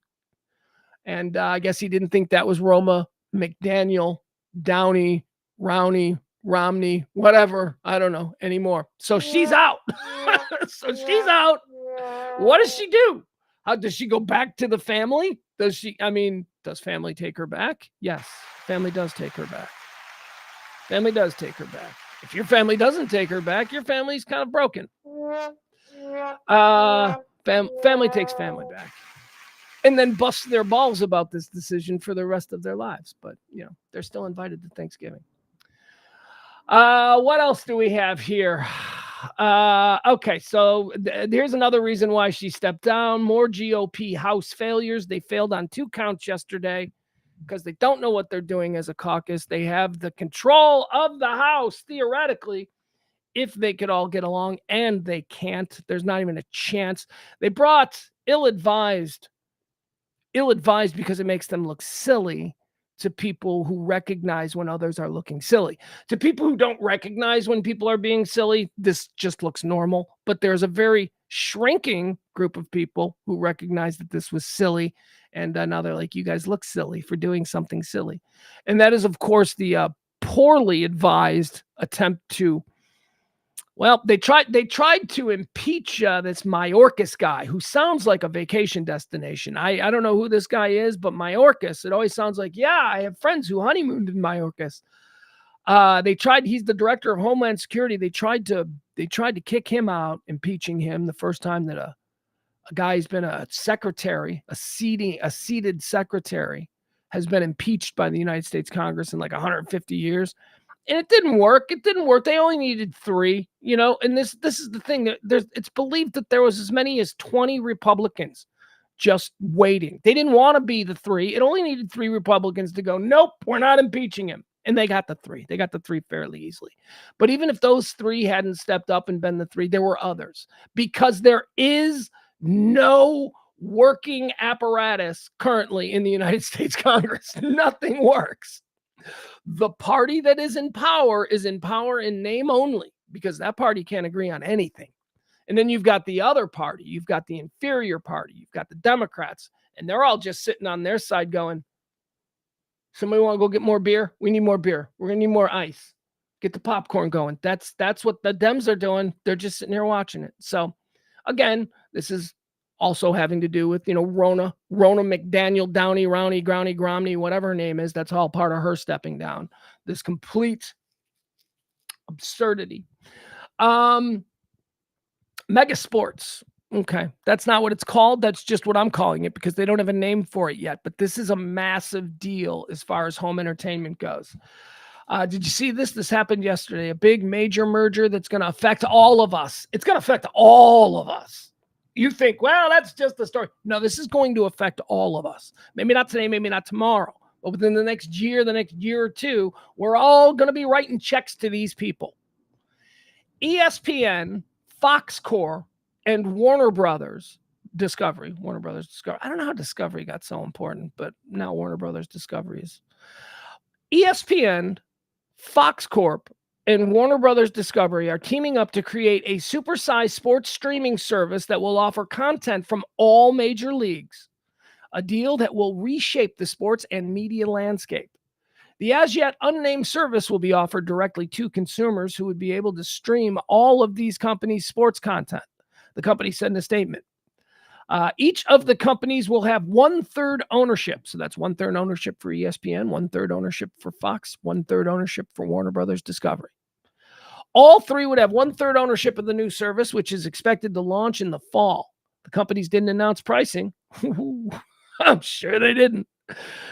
A: And I guess he didn't think that was Roma McDaniel, Downey, Rowney, Romney, whatever. I don't know anymore. So she's out. What does she do? How does she go back to the family? Does family take her back? Yes, family does take her back. Family does take her back. If your family doesn't take her back, your family's kind of broken. Family takes family back. And then busts their balls about this decision for the rest of their lives. But, they're still invited to Thanksgiving. What else do we have here? Okay, so here's another reason why she stepped down. More GOP House failures. They failed on 2 counts yesterday because they don't know what they're doing as a caucus. They have the control of the House, theoretically, if they could all get along, and they can't. There's not even a chance. They brought ill-advised because it makes them look silly to people who recognize when others are looking silly. To people who don't recognize when people are being silly, this just looks normal. But there's a very shrinking group of people who recognize that this was silly. And now they're like, you guys look silly for doing something silly. And that is, of course, the poorly advised attempt to, they tried to impeach this Mayorkas guy who sounds like a vacation destination. I don't know who this guy is, but Mayorkas, it always sounds like, I have friends who honeymooned in Mayorkas. He's the director of Homeland Security. They tried to kick him out, impeaching him the first time that a guy who's been a secretary, a seated secretary, has been impeached by the United States Congress in like 150 years. And it didn't work. They only needed 3, and this is the thing. It's believed that there was as many as 20 Republicans just waiting. They didn't want to be the 3. It only needed 3 Republicans to go, nope, we're not impeaching him. And they got the 3. They got the 3 fairly easily. But even if those 3 hadn't stepped up and been the 3, there were others, because there is no working apparatus currently in the United States Congress. Nothing works. The party that is in power in name only, because that party can't agree on anything. And then you've got the other party. You've got the inferior party. You've got the Democrats. And they're all just sitting on their side going, somebody want to go get more beer? We need more beer. We're going to need more ice. Get the popcorn going. That's what the Dems are doing. They're just sitting here watching it. So, again, this is also having to do with, Rona McDaniel, Downey, Rowney, Growney, Gromney, whatever her name is. That's all part of her stepping down. This complete absurdity. Mega Sports. Okay. That's not what it's called. That's just what I'm calling it, because they don't have a name for it yet. But this is a massive deal as far as home entertainment goes. Did you see this? This happened yesterday. A big major merger that's going to affect all of us. It's going to affect all of us. You think, well, that's just the story. No, this is going to affect all of us. Maybe not today, maybe not tomorrow. But within the next year or two, we're all going to be writing checks to these people. ESPN, Fox Corp, and Warner Brothers Discovery. I don't know how Discovery got so important, but now Warner Brothers Discovery is. ESPN, Fox Corp, and Warner Brothers Discovery are teaming up to create a supersized sports streaming service that will offer content from all major leagues, a deal that will reshape the sports and media landscape. The as yet unnamed service will be offered directly to consumers who would be able to stream all of these companies' sports content. The company said in a statement. Each of the companies will have 1/3 ownership. So that's 1/3 ownership for ESPN, 1/3 ownership for Fox, 1/3 ownership for Warner Brothers Discovery. All 3 would have 1/3 ownership of the new service, which is expected to launch in the fall. The companies didn't announce pricing. I'm sure they didn't.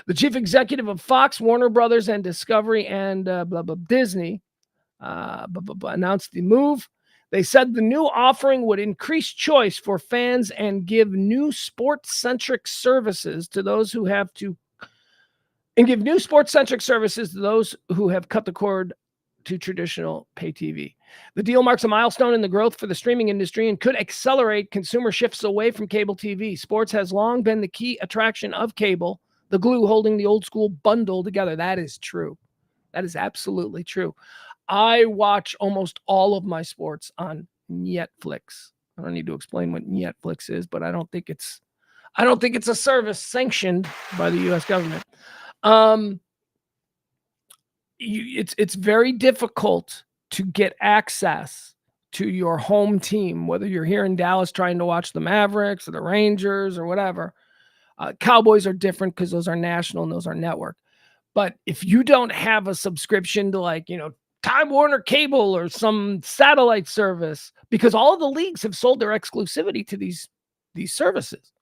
A: The chief executive of Fox, Warner Brothers, and Discovery, and Disney announced the move. They said the new offering would increase choice for fans and give new sports-centric services to those who have cut the cord to traditional pay TV. The deal marks a milestone in the growth for the streaming industry and could accelerate consumer shifts away from cable TV. Sports has long been the key attraction of cable, the glue holding the old school bundle together. That is true. That is absolutely true. I watch almost all of my sports on Netflix. I don't need to explain what Netflix is, but I don't think it's a service sanctioned by the U.S. government. It's very difficult to get access to your home team, whether you're here in Dallas trying to watch the Mavericks or the Rangers or whatever. Cowboys are different because those are national and those are network. But if you don't have a subscription to Time Warner Cable or some satellite service, because all of the leagues have sold their exclusivity to these services.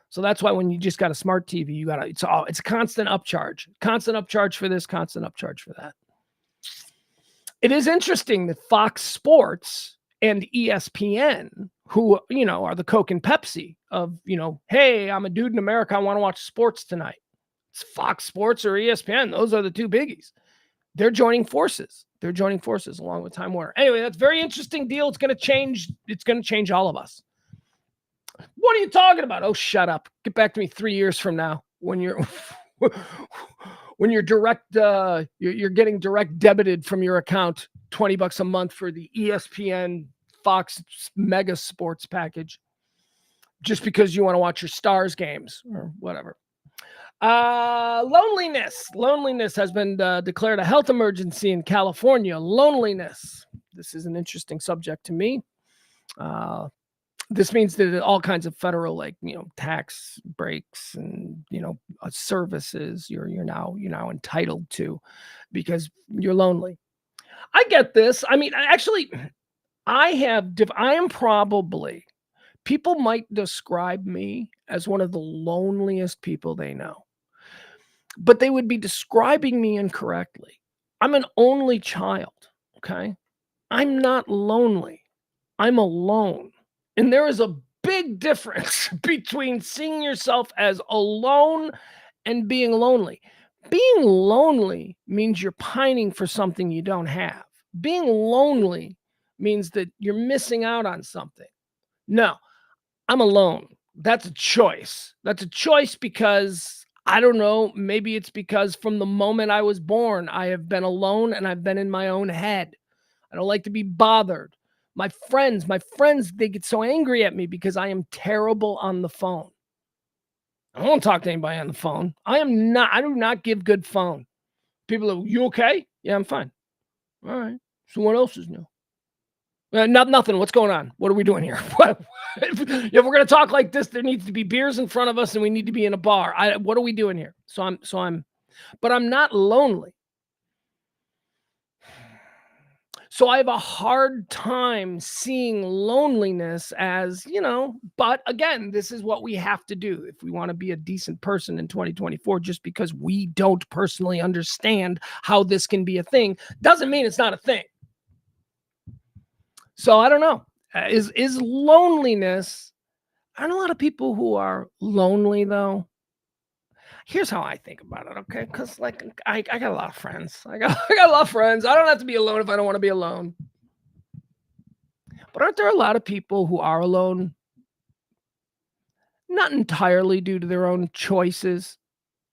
A: So that's why when you just got a smart TV, it's a constant upcharge for this, constant upcharge for that. It is interesting that Fox Sports and ESPN, who, are the Coke and Pepsi of, hey, I'm a dude in America, I want to watch sports tonight. It's Fox Sports or ESPN. Those are the 2 biggies. They're joining forces. Along with Time Warner. Anyway, that's a very interesting deal. It's going to change all of us. What are you talking about? Oh, shut up. Get back to me 3 years from now when you're you're getting direct debited from your account $20 a month for the ESPN Fox Mega Sports package just because you want to watch your Stars games or whatever. Loneliness has been declared a health emergency in California. Loneliness. This is an interesting subject to me. This means that all kinds of federal, tax breaks and, services you're now entitled to because you're lonely. I get this. I mean, actually, people might describe me as one of the loneliest people they know. But they would be describing me incorrectly. I'm an only child, okay? I'm not lonely. I'm alone. And there is a big difference between seeing yourself as alone and being lonely. Being lonely means you're pining for something you don't have. Being lonely means that you're missing out on something. No, I'm alone. That's a choice. That's a choice because I don't know, maybe it's because from the moment I was born, I have been alone and I've been in my own head. I don't like to be bothered. My friends, they get so angry at me because I am terrible on the phone. I don't talk to anybody on the phone. I do not give good phone. People are, you okay? Yeah, I'm fine. All right. So what else is new? Nothing. What's going on? What are we doing here? If we're gonna talk like this, there needs to be beers in front of us, and we need to be in a bar. What are we doing here? But I'm not lonely. So I have a hard time seeing loneliness as, but again, this is what we have to do if we want to be a decent person in 2024. Just because we don't personally understand how this can be a thing doesn't mean it's not a thing. So I don't know. Is loneliness? Aren't a lot of people who are lonely though? Here's how I think about it, okay? Because I got a lot of friends. I got a lot of friends. I don't have to be alone if I don't want to be alone. But aren't there a lot of people who are alone? Not entirely due to their own choices.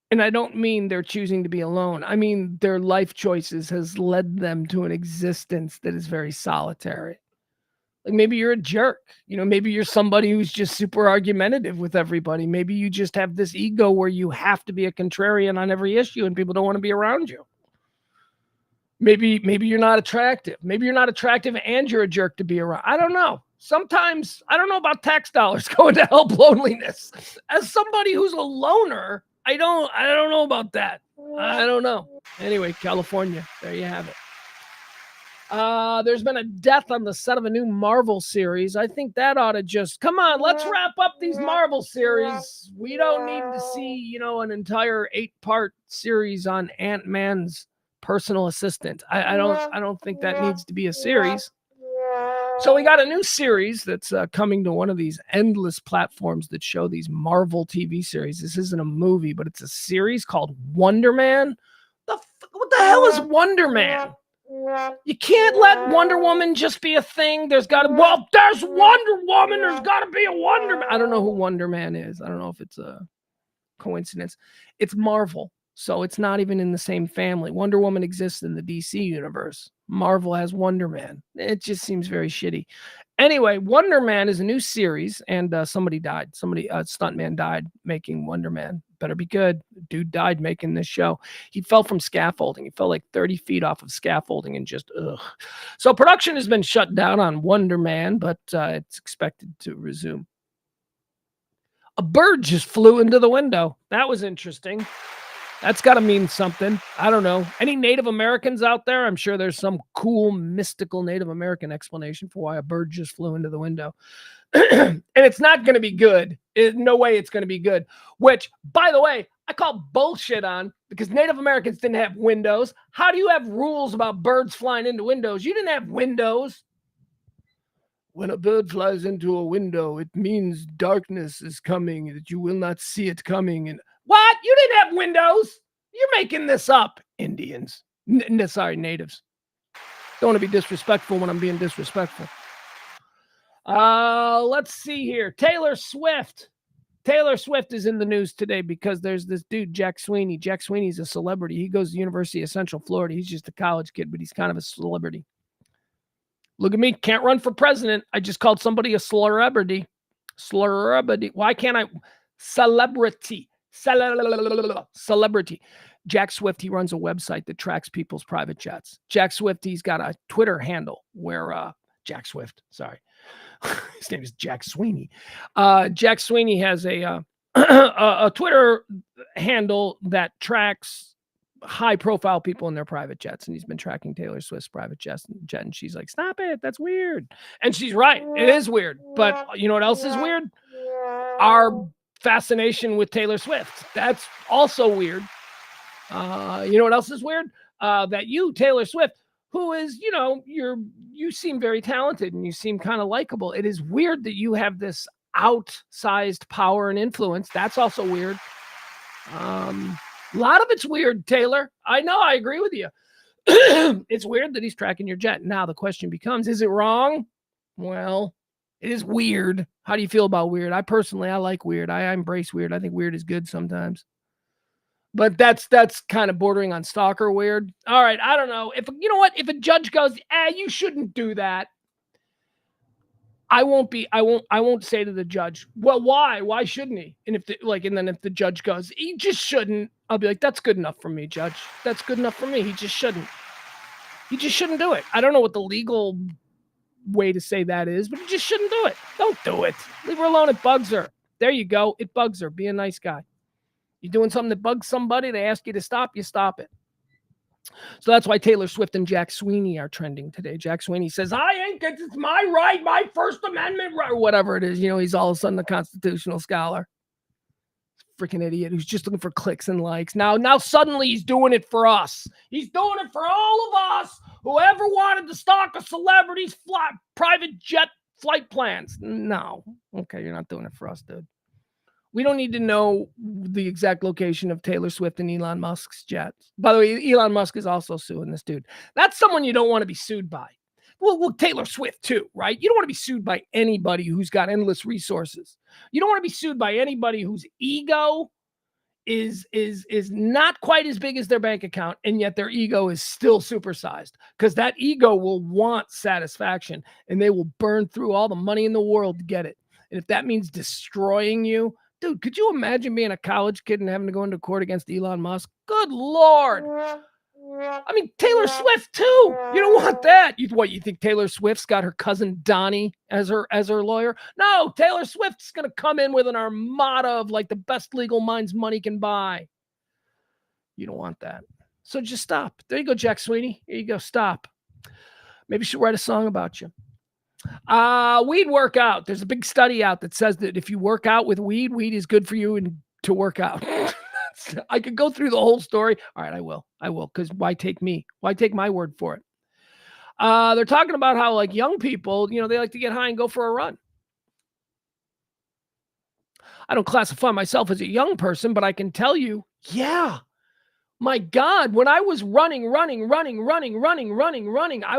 A: And I don't mean they're choosing to be alone. I mean their life choices has led them to an existence that is very solitary. Like maybe you're a jerk. Maybe you're somebody who's just super argumentative with everybody. Maybe you just have this ego where you have to be a contrarian on every issue and people don't want to be around you. Maybe you're not attractive. Maybe you're not attractive and you're a jerk to be around. I don't know. Sometimes I don't know about tax dollars going to help loneliness. As somebody who's a loner, I don't know about that. I don't know. Anyway, California, there you have it. There's been a death on the set of a new Marvel series. I think that ought to just come on. Let's wrap up these Marvel series. We don't need to see, an entire 8-part series on Ant-Man's personal assistant. I don't think that needs to be a series. So we got a new series that's coming to one of these endless platforms that show these Marvel TV series. This isn't a movie, but it's a series called Wonder Man. What the hell is Wonder Man? You can't let Wonder Woman just be a thing. There's Wonder Woman. There's got to be a Wonder Man. I don't know who Wonder Man is. I don't know if it's a coincidence. It's Marvel, so it's not even in the same family. Wonder Woman exists in the DC universe. Marvel has Wonder Man. It just seems very shitty. Anyway, Wonder Man is a new series, and somebody died. Stuntman died making Wonder Man. Better be good. Dude died making this show. He fell from scaffolding. He fell like 30 feet off of scaffolding and just, ugh. So production has been shut down on Wonder Man, but it's expected to resume. A bird just flew into the window. That was interesting. That's got to mean something. I don't know. Any Native Americans out there? I'm sure there's some cool, mystical Native American explanation for why a bird just flew into the window. And it's not going to be good. No way it's going to be good. Which, by the way, I call bullshit on because Native Americans didn't have windows. How do you have rules about birds flying into windows? You didn't have windows. When a bird flies into a window, it means darkness is coming, that you will not see it coming. And what? You didn't have windows. You're making this up, Indians. Sorry, natives. Don't want to be disrespectful when I'm being disrespectful. Let's see here. Taylor Swift. Taylor Swift is in the news today because there's this dude, Jack Sweeney. Jack Sweeney's a celebrity. He goes to the University of Central Florida. He's just a college kid, but he's kind of a celebrity. Look at me. Can't run for president. I just called somebody a celebrity. Celebrity. Why can't I? Celebrity. Celebrity. Jack Swift, he runs a website that tracks people's private jets. Jack Swift, he's got a Twitter handle where Jack Swift, sorry. His name is Jack Sweeney. Jack Sweeney has a Twitter handle that tracks high-profile people in their private jets, and he's been tracking Taylor Swift's private jet, and she's like, stop it, that's weird. And she's right, it is weird. But you know what else is weird? Our fascination with Taylor Swift. That's also weird. You know what else is weird? That you, Taylor Swift, who is, you seem very talented and you seem kind of likable. It is weird that you have this outsized power and influence. That's also weird. A lot of it's weird, Taylor. I know, I agree with you. It's weird that he's tracking your jet. Now the question becomes, is it wrong? Well, it is weird. How do you feel about weird? I like weird. I embrace weird. I think weird is good sometimes. But that's kind of bordering on stalker weird. All right, I don't know. If you know what, if a judge goes, you shouldn't do that. I won't say to the judge, well, why? Why shouldn't he? And then if the judge goes, he just shouldn't, I'll be like, that's good enough for me, judge. That's good enough for me. He just shouldn't. He just shouldn't do it. I don't know what the legal way to say that is, but he just shouldn't do it. Don't do it. Leave her alone. It bugs her. There you go. It bugs her. Be a nice guy. You're doing something that bugs somebody, they ask you to stop, you stop it. So that's why Taylor Swift and Jack Sweeney are trending today. Jack Sweeney says, it's my right, my First Amendment right, or whatever it is. He's all of a sudden a constitutional scholar. Freaking idiot who's just looking for clicks and likes. Now suddenly he's doing it for us. He's doing it for all of us who ever wanted to stalk a celebrity's private jet flight plans. No. Okay, you're not doing it for us, dude. We don't need to know the exact location of Taylor Swift and Elon Musk's jets. By the way, Elon Musk is also suing this dude. That's someone you don't want to be sued by. Well, Taylor Swift too, right? You don't want to be sued by anybody who's got endless resources. You don't want to be sued by anybody whose ego is not quite as big as their bank account, and yet their ego is still supersized, because that ego will want satisfaction, and they will burn through all the money in the world to get it. And if that means destroying you, dude, could you imagine being a college kid and having to go into court against Elon Musk? Good Lord. I mean, Taylor Swift too. You don't want that. You think Taylor Swift's got her cousin Donnie as her lawyer? No, Taylor Swift's going to come in with an armada of like the best legal minds money can buy. You don't want that. So just stop. There you go, Jack Sweeney. Here you go. Stop. Maybe she'll write a song about you. Weed workout. There's a big study out that says that if you work out with weed is good for you and to work out. I could go through the whole story. All right, I will. Because why take me? Why take my word for it? They're talking about how like young people, they like to get high and go for a run. I don't classify myself as a young person, but I can tell you, yeah. My God, when I was running, I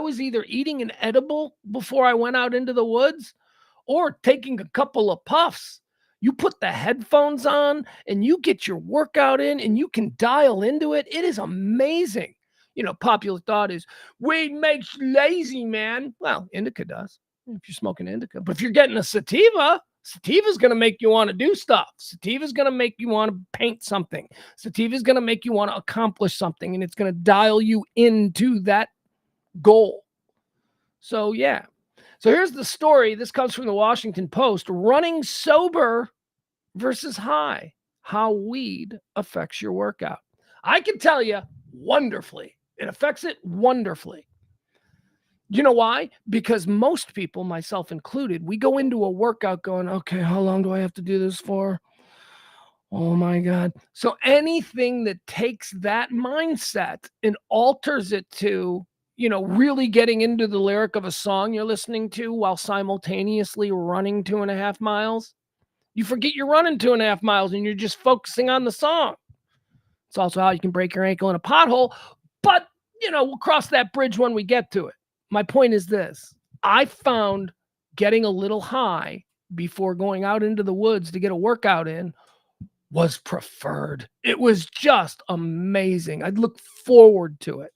A: was either eating an edible before I went out into the woods or taking a couple of puffs. You put the headphones on and you get your workout in and you can dial into it. It is amazing. Popular thought is weed makes you lazy, man. Well, indica does if you're smoking indica. But if you're getting a Sativa's going to make you want to do stuff. Sativa's going to make you want to paint something. Sativa's going to make you want to accomplish something, and it's going to dial you into that goal. So, yeah. So here's the story. This comes from the Washington Post. Running sober versus high. How weed affects your workout. I can tell you, wonderfully. It affects it wonderfully. You know why? Because most people, myself included, we go into a workout going, okay, how long do I have to do this for? Oh my God. So anything that takes that mindset and alters it to, really getting into the lyric of a song you're listening to while simultaneously running 2.5 miles, you forget you're running 2.5 miles and you're just focusing on the song. It's also how you can break your ankle in a pothole, but, we'll cross that bridge when we get to it. My point is this. I found getting a little high before going out into the woods to get a workout in was preferred. It was just amazing. I'd look forward to it.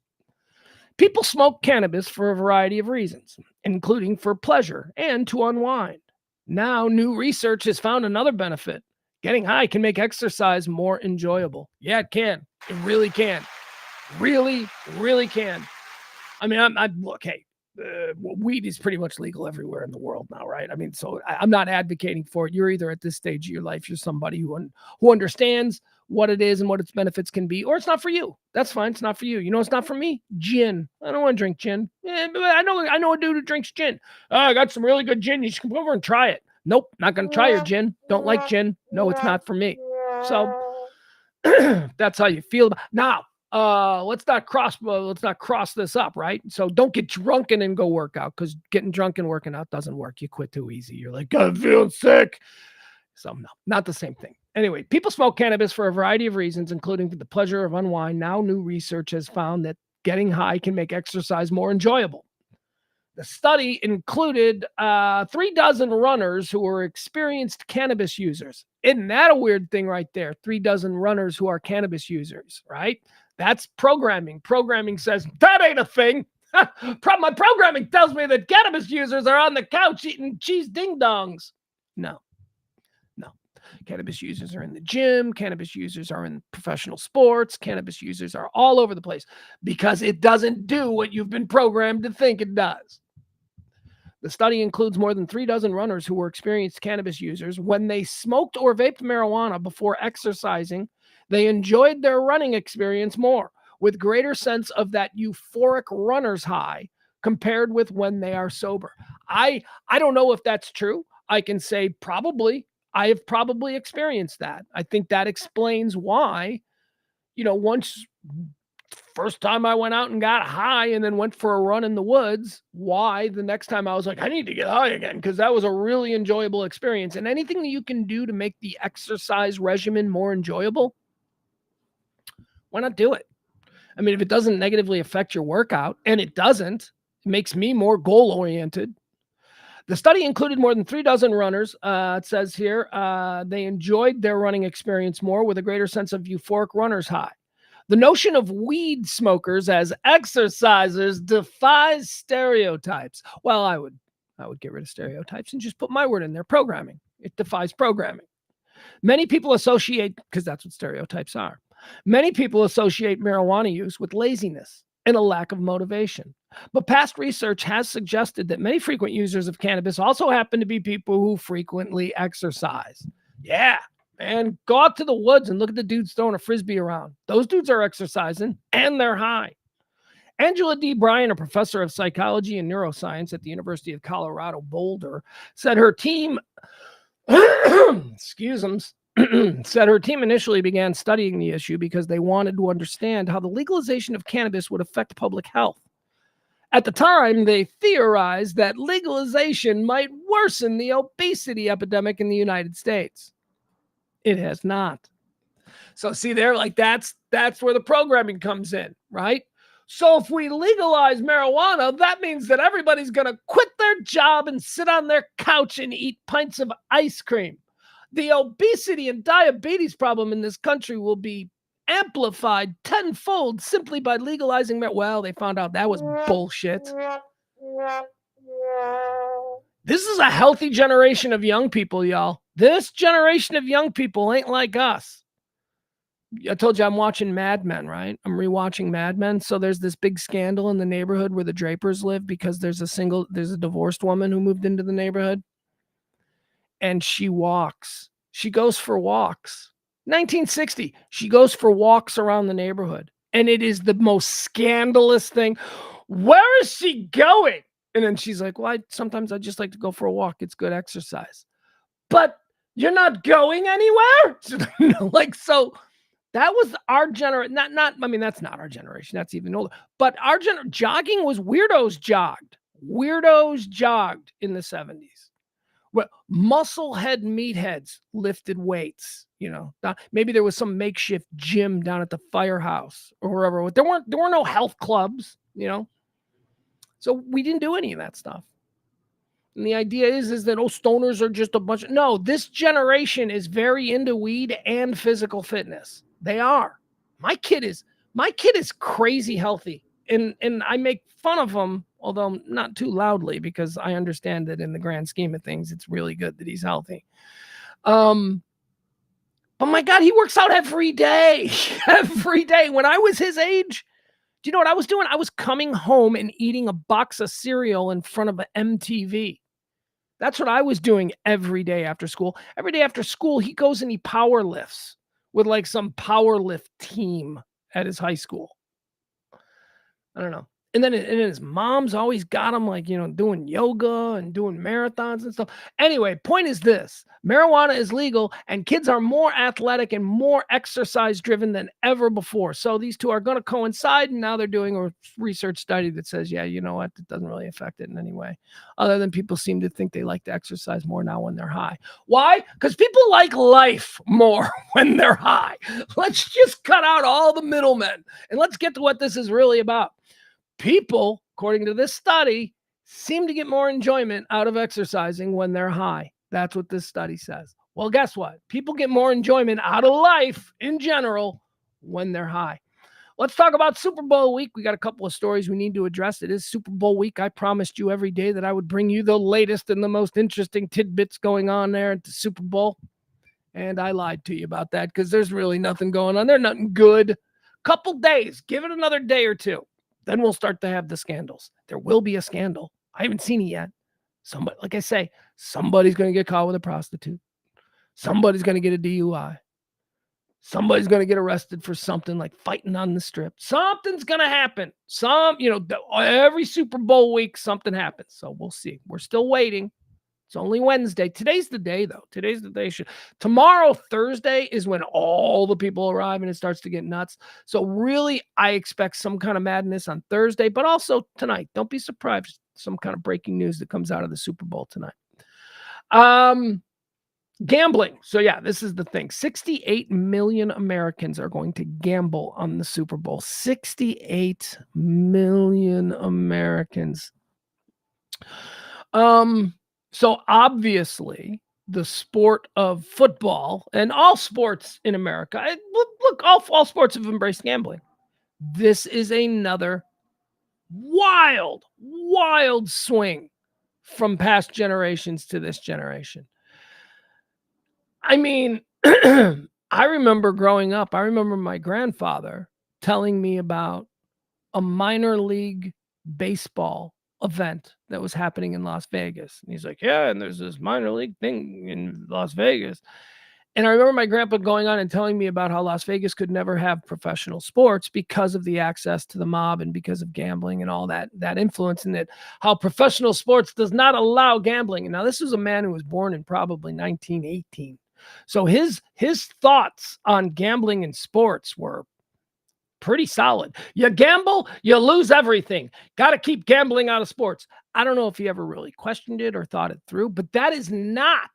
A: People smoke cannabis for a variety of reasons, including for pleasure and to unwind. Now, new research has found another benefit. Getting high can make exercise more enjoyable. Yeah, it can. It really can. Really, really can. I mean, look, hey, weed is pretty much legal everywhere in the world now, right? I mean, so I'm not advocating for it. You're either at this stage of your life, you're somebody who understands what it is and what its benefits can be, or it's not for you. That's fine. It's not for you. It's not for me. Gin. I don't want to drink gin. I know a dude who drinks gin. I got some really good gin. You should come over and try it. Nope, not going to try your gin. Don't like gin. No, it's not for me. So that's how you feel. Now, let's not cross this up, right? So don't get drunk and then go work out, because getting drunk and working out doesn't work. You quit too easy. You're like, I'm feeling sick. So no, not the same thing. Anyway, people smoke cannabis for a variety of reasons, including the pleasure of unwind. Now, new research has found that getting high can make exercise more enjoyable. The study included 36 runners who were experienced cannabis users. Isn't that a weird thing right there? 36 runners who are cannabis users, right? That's programming. Programming says, that ain't a thing. My programming tells me that cannabis users are on the couch eating cheese ding-dongs. No. Cannabis users are in the gym. Cannabis users are in professional sports. Cannabis users are all over the place because it doesn't do what you've been programmed to think it does. The study includes more than 36 runners who were experienced cannabis users. When they smoked or vaped marijuana before exercising, they enjoyed their running experience more, with greater sense of that euphoric runner's high compared with when they are sober. I don't know if that's true. I can say probably. I have probably experienced that. I think that explains why, first time I went out and got high and then went for a run in the woods, why the next time I was like, I need to get high again, because that was a really enjoyable experience. And anything that you can do to make the exercise regimen more enjoyable, why not do it? I mean, if it doesn't negatively affect your workout, and it doesn't, it makes me more goal-oriented. The study included more than 36 runners. It says here, they enjoyed their running experience more with a greater sense of euphoric runner's high. The notion of weed smokers as exercisers defies stereotypes. Well, I would get rid of stereotypes and just put my word in there, programming. It defies programming. Many people associate, because that's what stereotypes are, many people associate marijuana use with laziness and a lack of motivation. But past research has suggested that many frequent users of cannabis also happen to be people who frequently exercise. Yeah, man, go out to the woods and look at the dudes throwing a Frisbee around. Those dudes are exercising, and they're high. Angela D. Bryan, a professor of psychology and neuroscience at the University of Colorado Boulder, said her team, said her team initially began studying the issue because they wanted to understand how the legalization of cannabis would affect public health. At the time, they theorized that legalization might worsen the obesity epidemic in the United States. It has not. So see there, like that's where the programming comes in, right? So if we legalize marijuana, that means that everybody's going to quit their job and sit on their couch and eat pints of ice cream. The obesity and diabetes problem in this country will be amplified tenfold simply by legalizing marijuana. Well, they found out that was bullshit. This is a healthy generation of young people, y'all. This generation of young people ain't like us. I told you I'm watching Mad Men, right? I'm rewatching Mad Men. So there's this big scandal in the neighborhood where the Drapers live because there's a divorced woman who moved into the neighborhood. And she walks. She goes for walks. 1960, she goes for walks around the neighborhood. And it is the most scandalous thing. Where is she going? And then she's like, well, sometimes I just like to go for a walk. It's good exercise. But you're not going anywhere? So that was our generation. I mean, that's not our generation. That's even older. But our jogging was weirdos jogged. Weirdos jogged in the 70s. Well, musclehead meatheads lifted weights, maybe there was some makeshift gym down at the firehouse or wherever. There were no health clubs, so we didn't do any of that stuff. And the idea is that stoners are just a bunch of, no, this generation is very into weed and physical fitness. They are. My kid is crazy healthy. And I make fun of him, although not too loudly, because I understand that in the grand scheme of things, it's really good that he's healthy. But my God, he works out every day. Every day. When I was his age, do you know what I was doing? I was coming home and eating a box of cereal in front of an MTV. That's what I was doing every day after school. Every day after school, he goes and he power lifts with like some power lift team at his high school. I don't know. And then his mom's always got him, like, doing yoga and doing marathons and stuff. Anyway, point is this: marijuana is legal, and kids are more athletic and more exercise driven than ever before. So these two are going to coincide, and now they're doing a research study that says, yeah, you know what, it doesn't really affect it in any way, other than people seem to think they like to exercise more now when they're high. Why? Because people like life more when they're high. Let's just cut out all the middlemen, and let's get to what this is really about. People, according to this study, seem to get more enjoyment out of exercising when they're high. That's what this study says. Well, guess what? People get more enjoyment out of life in general when they're high. Let's talk about Super Bowl week. We got a couple of stories we need to address. It is Super Bowl week. I promised you every day that I would bring you the latest and the most interesting tidbits going on there at the Super Bowl. And I lied to you about that because there's really nothing going on there. Nothing good. Couple days. Give it another day or two. Then we'll start to have the scandals. There will be a scandal. I haven't seen it yet. Somebody, like I say, somebody's going to get caught with a prostitute. Somebody's going to get a DUI. Somebody's going to get arrested for something like fighting on the strip. Something's going to happen. Every Super Bowl week, something happens. So we'll see. We're still waiting. It's only Wednesday. Today's the day, though. Today's the day. Tomorrow, Thursday, is when all the people arrive and it starts to get nuts. So really, I expect some kind of madness on Thursday, but also tonight. Don't be surprised. Some kind of breaking news that comes out of the Super Bowl tonight. Gambling. So yeah, this is the thing. 68 million Americans are going to gamble on the Super Bowl. 68 million Americans. So obviously, the sport of football and all sports in America, look, all sports have embraced gambling. This is another wild swing from past generations to this generation. I mean, I remember growing up, I remember my grandfather telling me about a minor league baseball event that was happening in Las Vegas. And he's like, yeah, and there's this minor league thing in Las Vegas. And I remember my grandpa going on and telling me about how Las Vegas could never have professional sports because of the access to the mob and because of gambling and all that influence, and that how professional sports does not allow gambling. And now this was a man who was born in probably 1918. So his thoughts on gambling and sports were pretty solid. You gamble, you lose everything. Got to keep gambling out of sports. I don't know if he ever really questioned it or thought it through, but that is not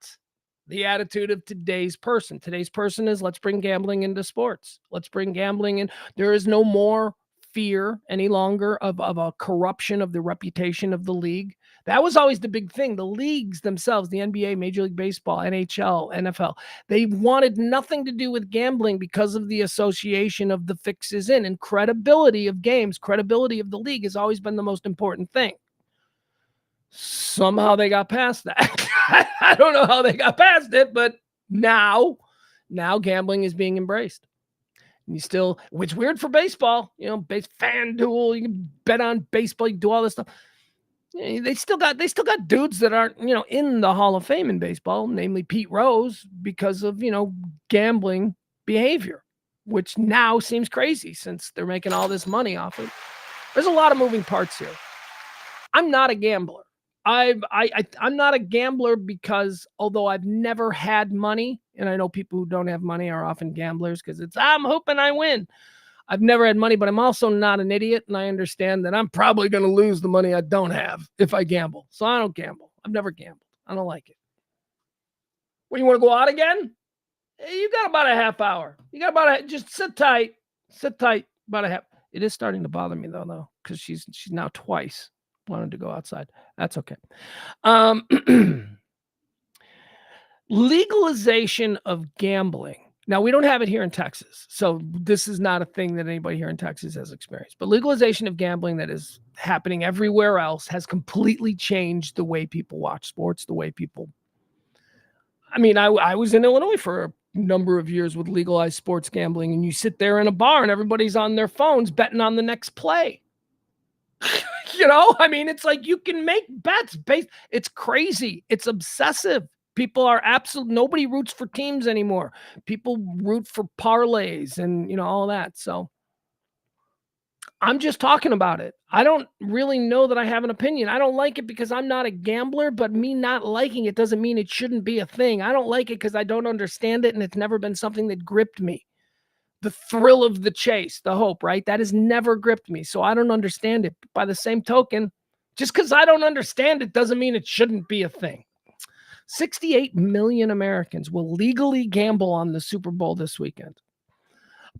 A: the attitude of today's person. Today's person is, let's bring gambling into sports. Let's bring gambling in. There is no more fear any longer of a corruption of the reputation of the league. That was always the big thing. The leagues themselves, the NBA, Major League Baseball, NHL, NFL, they wanted nothing to do with gambling because of the association of the fixes in, and credibility of games, credibility of the league has always been the most important thing. Somehow they got past that. I don't know how they got past it, but now gambling is being embraced. And you still, which is weird for baseball, FanDuel, you can bet on baseball, you do all this stuff. They still got dudes that aren't, in the Hall of Fame in baseball, namely Pete Rose, because of, gambling behavior, which now seems crazy since they're making all this money off it. There's a lot of moving parts here. I'm not a gambler. I'm not a gambler because although I've never had money, and I know people who don't have money are often gamblers because I'm hoping I win. I've never had money, but I'm also not an idiot, and I understand that I'm probably going to lose the money I don't have if I gamble. So I don't gamble. I've never gambled. I don't like it. When you want to go out again, you got about a half hour. You got just sit tight, about a half. It is starting to bother me though, because she's now twice wanted to go outside. That's okay. Legalization of gambling. Now, we don't have it here in Texas, so this is not a thing that anybody here in Texas has experienced. But legalization of gambling that is happening everywhere else has completely changed the way people watch sports, the way people... I mean, I was in Illinois for a number of years with legalized sports gambling, and you sit there in a bar and everybody's on their phones betting on the next play. I mean, it's like you can make bets based. It's crazy. It's obsessive. People are nobody roots for teams anymore. People root for parlays and, all that. So I'm just talking about it. I don't really know that I have an opinion. I don't like it because I'm not a gambler, but me not liking it doesn't mean it shouldn't be a thing. I don't like it because I don't understand it, and it's never been something that gripped me. The thrill of the chase, the hope, right? That has never gripped me, so I don't understand it. But by the same token, just because I don't understand it doesn't mean it shouldn't be a thing. 68 million Americans will legally gamble on the Super Bowl this weekend.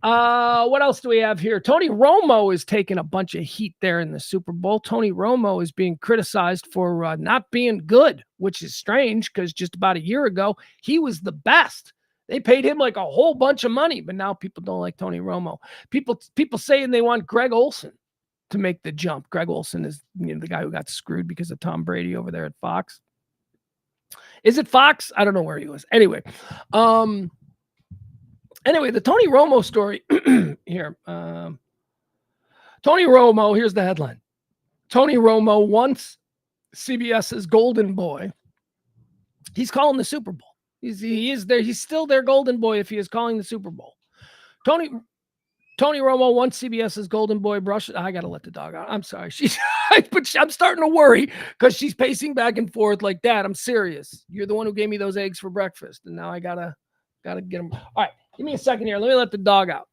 A: What else do we have here? Tony Romo is taking a bunch of heat there in the Super Bowl. Tony Romo is being criticized for not being good, which is strange because just about a year ago, he was the best. They paid him like a whole bunch of money, but now people don't like Tony Romo. People saying they want Greg Olsen to make the jump. Greg Olsen is the guy who got screwed because of Tom Brady over there at Fox. Is it Fox? I don't know where he was. Anyway, the Tony Romo story here. Tony Romo, here's the headline. Tony Romo, once CBS's golden boy, he's calling the Super Bowl. He is there. He's still their golden boy if he is calling the Super Bowl. Tony Romo, once CBS's golden boy, I got to let the dog out. I'm sorry. I'm starting to worry because she's pacing back and forth like that. I'm serious. You're the one who gave me those eggs for breakfast, and now I gotta get them. All right. Give me a second here. Let me let the dog out.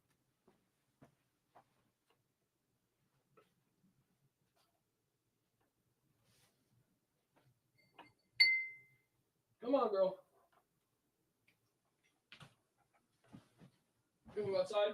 A: Come on, girl. Can we go outside?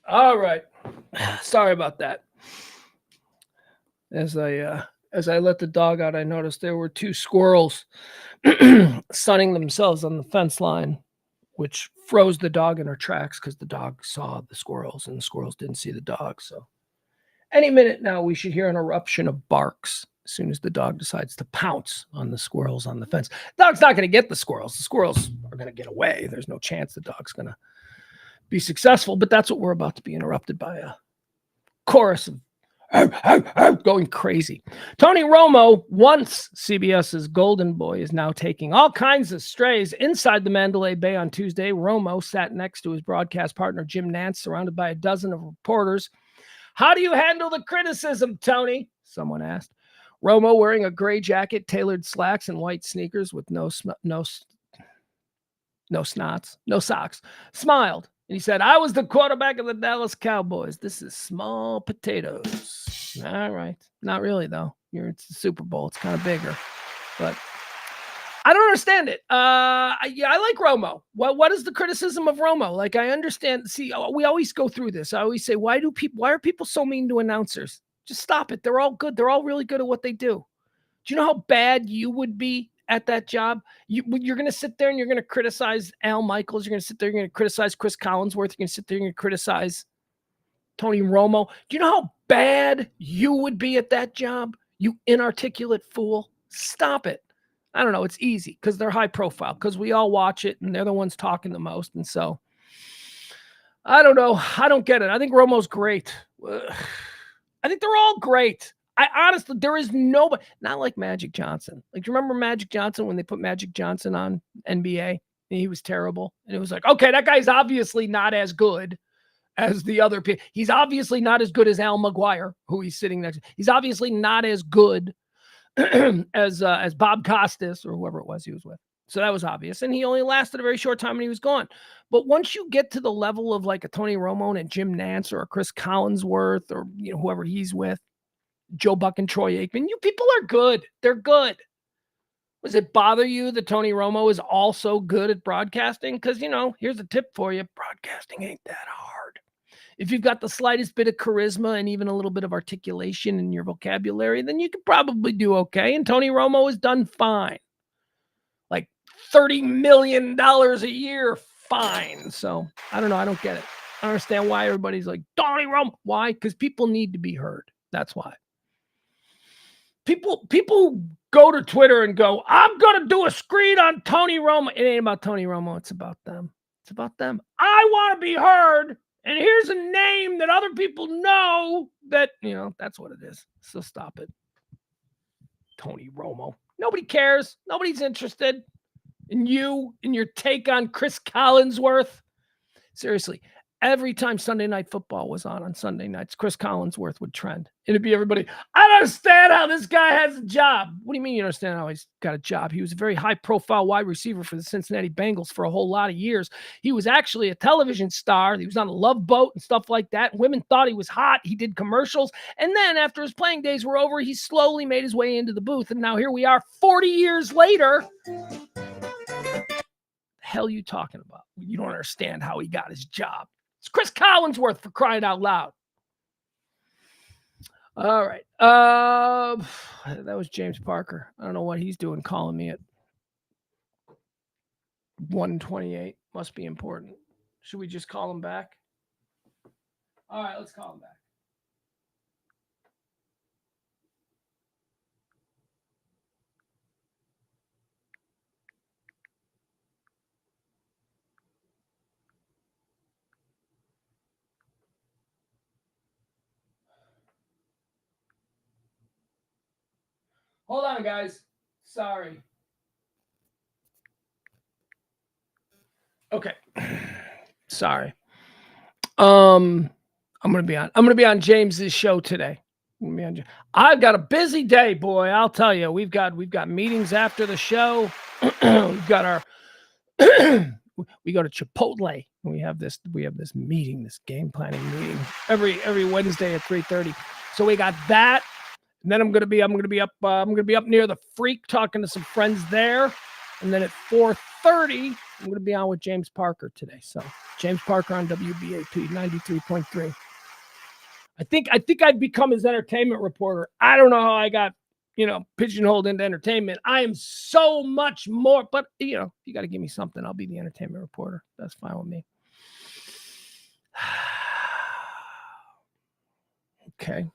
A: All right. Sorry about that. As I let the dog out, I noticed there were two squirrels sunning themselves on the fence line, which froze the dog in her tracks because the dog saw the squirrels and the squirrels didn't see the dog. So any minute now, we should hear an eruption of barks as soon as the dog decides to pounce on the squirrels on the fence. The dog's not going to get the squirrels. The squirrels are going to get away. There's no chance the dog's going to be successful, but that's what we're about to be interrupted by a chorus of going crazy. Tony Romo, once CBS's golden boy, is now taking all kinds of strays inside the Mandalay Bay on Tuesday. Romo sat next to his broadcast partner, Jim Nantz, surrounded by a dozen of reporters. How do you handle the criticism, Tony? Someone asked. Romo, wearing a gray jacket, tailored slacks, and white sneakers with no socks, smiled. And he said, I was the quarterback of the Dallas Cowboys. This is small potatoes. All right. Not really, though. It's the Super Bowl. It's kind of bigger. But I don't understand it. I like Romo. What is the criticism of Romo? Like, I understand. See, we always go through this. I always say, why are people so mean to announcers? Just stop it. They're all good. They're all really good at what they do. Do you know how bad you would be at that job? You're going to sit there and you're going to criticize Al Michaels. You're going to sit there. You're going to criticize Chris Collinsworth. You're going to sit there. You're going to criticize Tony Romo. Do you know how bad you would be at that job? You inarticulate fool. Stop it. I don't know. It's easy because they're high profile, because we all watch it and they're the ones talking the most. And so I don't know. I don't get it. I think Romo's great. I think they're all great. I honestly, there is nobody, not like Magic Johnson. Like, do you remember Magic Johnson when they put Magic Johnson on NBA and he was terrible? And it was like, okay, that guy's obviously not as good as the other people. He's obviously not as good as Al McGuire, who he's sitting next to. He's obviously not as good as Bob Costas or whoever it was he was with. So that was obvious. And he only lasted a very short time and he was gone. But once you get to the level of like a Tony Romo and a Jim Nantz or a Chris Collinsworth or whoever he's with, Joe Buck and Troy Aikman, you people are good. They're good. Does it bother you that Tony Romo is also good at broadcasting? Because, here's a tip for you. Broadcasting ain't that hard. If you've got the slightest bit of charisma and even a little bit of articulation in your vocabulary, then you could probably do okay. And Tony Romo has done fine. Like $30 million a year, fine. So I don't know. I don't get it. I don't understand why everybody's like, Tony Romo. Why? Because people need to be heard. That's why. People go to Twitter and go, I'm going to do a screen on Tony Romo. It ain't about Tony Romo. It's about them. It's about them. I want to be heard. And here's a name that other people know that, that's what it is. So stop it. Tony Romo. Nobody cares. Nobody's interested in you, in your take on Chris Collinsworth. Seriously. Every time Sunday Night Football was on Sunday nights, Chris Collinsworth would trend. It'd be everybody, I don't understand how this guy has a job. What do you mean you understand how he's got a job? He was a very high-profile wide receiver for the Cincinnati Bengals for a whole lot of years. He was actually a television star. He was on a Love Boat and stuff like that. Women thought he was hot. He did commercials. And then after his playing days were over, he slowly made his way into the booth. And now here we are 40 years later. The hell are you talking about? You don't understand how he got his job. It's Chris Collinsworth, for crying out loud. All right. That was James Parker. I don't know what he's doing calling me at 1:28. Must be important. Should we just call him back? All right, let's call him back. Hold on, guys. Sorry. Okay. Sorry. I'm gonna be on James's show today. I've got a busy day, boy. I'll tell you. We've got meetings after the show. We've got our we go to Chipotle. We have this meeting, this game planning meeting every Wednesday at 3:30. So we got that. And then I'm gonna be up near the Freak talking to some friends there. And then at 4:30, I'm gonna be on with James Parker today. So James Parker on WBAP 93.3. I think I've become his entertainment reporter. I don't know how I got, pigeonholed into entertainment. I am so much more, but you got to give me something. I'll be the entertainment reporter. That's fine with me. Okay.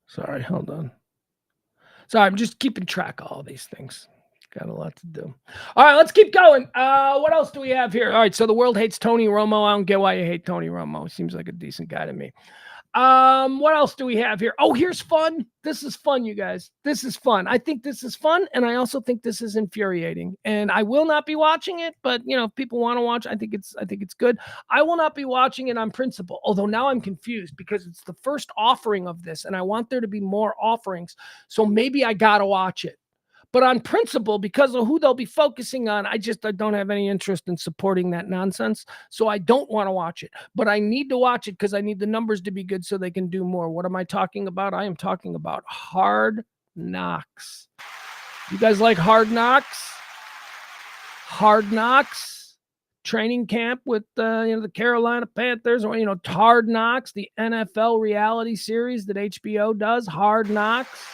A: Sorry, hold on. Sorry, I'm just keeping track of all these things. Got a lot to do. All right, let's keep going. What else do we have here? All right, so the world hates Tony Romo. I don't get why you hate Tony Romo. Seems like a decent guy to me. What else do we have here? Oh, here's fun. This is fun, you guys. This is fun. I think this is fun, and I also think this is infuriating. And I will not be watching it, but if people want to watch, I think it's good. I will not be watching it on principle. Although now I'm confused because it's the first offering of this, and I want there to be more offerings. So maybe I gotta watch it. But on principle, because of who they'll be focusing on, I don't have any interest in supporting that nonsense. So I don't want to watch it. But I need to watch it because I need the numbers to be good so they can do more. What am I talking about? I am talking about Hard Knocks. You guys like Hard Knocks? Hard Knocks training camp with the Carolina Panthers, or Hard Knocks, the NFL reality series that HBO does. Hard Knocks.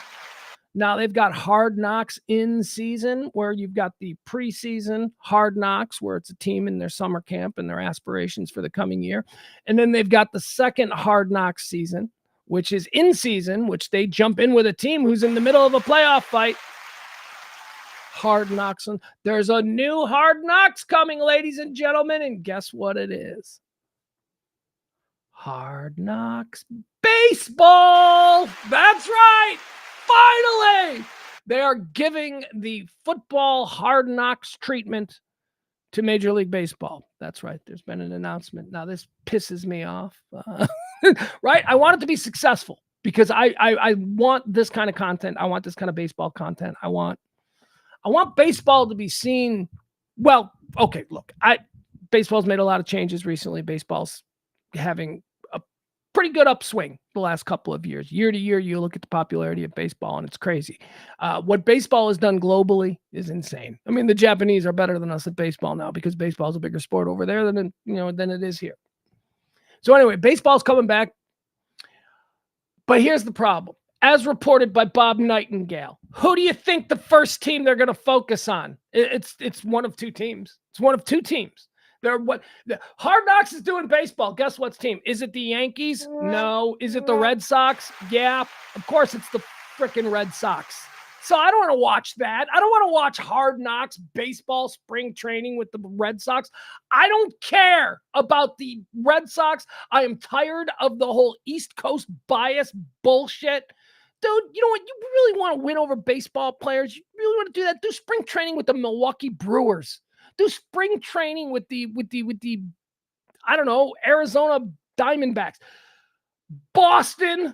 A: Now they've got Hard Knocks in season, where you've got the preseason Hard Knocks, where it's a team in their summer camp and their aspirations for the coming year. And then they've got the second Hard Knocks season, which is in season, which they jump in with a team who's in the middle of a playoff fight. Hard Knocks. There's a new Hard Knocks coming, ladies and gentlemen. And guess what it is? Hard Knocks Baseball. That's right. Finally, they are giving the football Hard Knocks treatment to Major League Baseball. That's right. There's been an announcement. Now, this pisses me off, right? I want it to be successful because I want this kind of content. I want this kind of baseball content. I want baseball to be seen. Well, okay, look, baseball's made a lot of changes recently. Baseball's having pretty good upswing the last couple of years. Year to year, you look at the popularity of baseball, and it's crazy. What baseball has done globally is insane. I mean, the Japanese are better than us at baseball now because baseball is a bigger sport over there than it is here. So anyway, baseball's coming back. But here's the problem. As reported by Bob Nightingale, who do you think the first team they're going to focus on? It's one of two teams. It's one of two teams. Hard Knocks is doing baseball. Guess what's team? Is it the Yankees? No. Is it the Red Sox? Yeah. Of course, it's the freaking Red Sox. So I don't want to watch that. I don't want to watch Hard Knocks baseball spring training with the Red Sox. I don't care about the Red Sox. I am tired of the whole East Coast bias bullshit. Dude, you know what? You really want to win over baseball players? You really want to do that? Do spring training with the Milwaukee Brewers. Do spring training with the I don't know, Arizona Diamondbacks. Boston,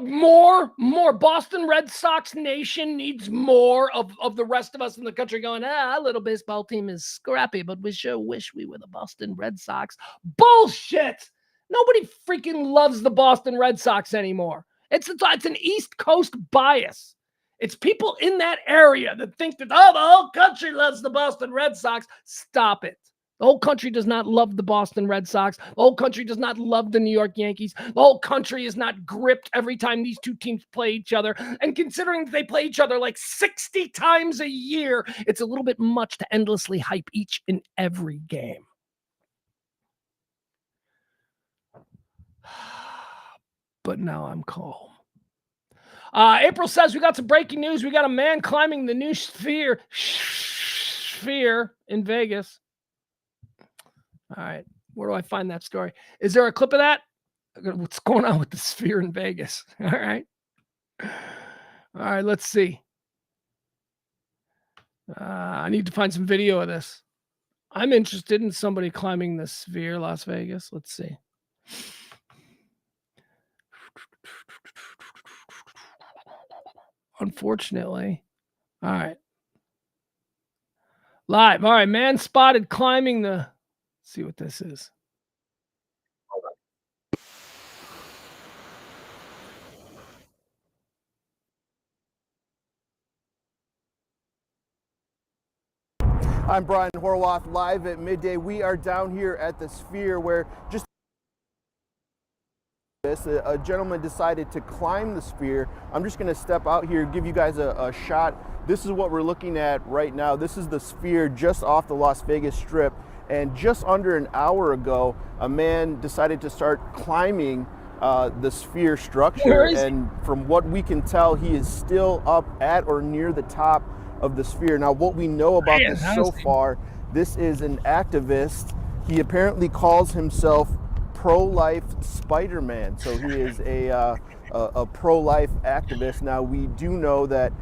A: more. Boston Red Sox Nation needs more of the rest of us in the country going, our little baseball team is scrappy, but we sure wish we were the Boston Red Sox. Bullshit! Nobody freaking loves the Boston Red Sox anymore. It's an East Coast bias. It's people in that area that think that, the whole country loves the Boston Red Sox. Stop it. The whole country does not love the Boston Red Sox. The whole country does not love the New York Yankees. The whole country is not gripped every time these two teams play each other. And considering that they play each other like 60 times a year, it's a little bit much to endlessly hype each and every game. But now I'm calm. April says we got some breaking news. We got a man climbing the new sphere in Vegas. All right. Where do I find that story? Is there a clip of that? What's going on with the sphere in Vegas? All right. All right. Let's see. I need to find some video of this. I'm interested in somebody climbing the sphere, Las Vegas. Let's see. Unfortunately. All right. Live. All right. Man spotted climbing the. Let's see what this is.
C: I'm Brian Horwath, live at midday. We are down here at the Sphere where just a gentleman decided to climb the Sphere. I'm just going to step out here, give you guys a shot. This is what we're looking at right now. This is the Sphere just off the Las Vegas Strip. And just under an hour ago, a man decided to start climbing the Sphere structure. And from what we can tell, he is still up at or near the top of the Sphere. Now, what we know about this so far, this is an activist. He apparently calls himself pro-life Spider-Man. So he is a pro-life activist. Now, we do know that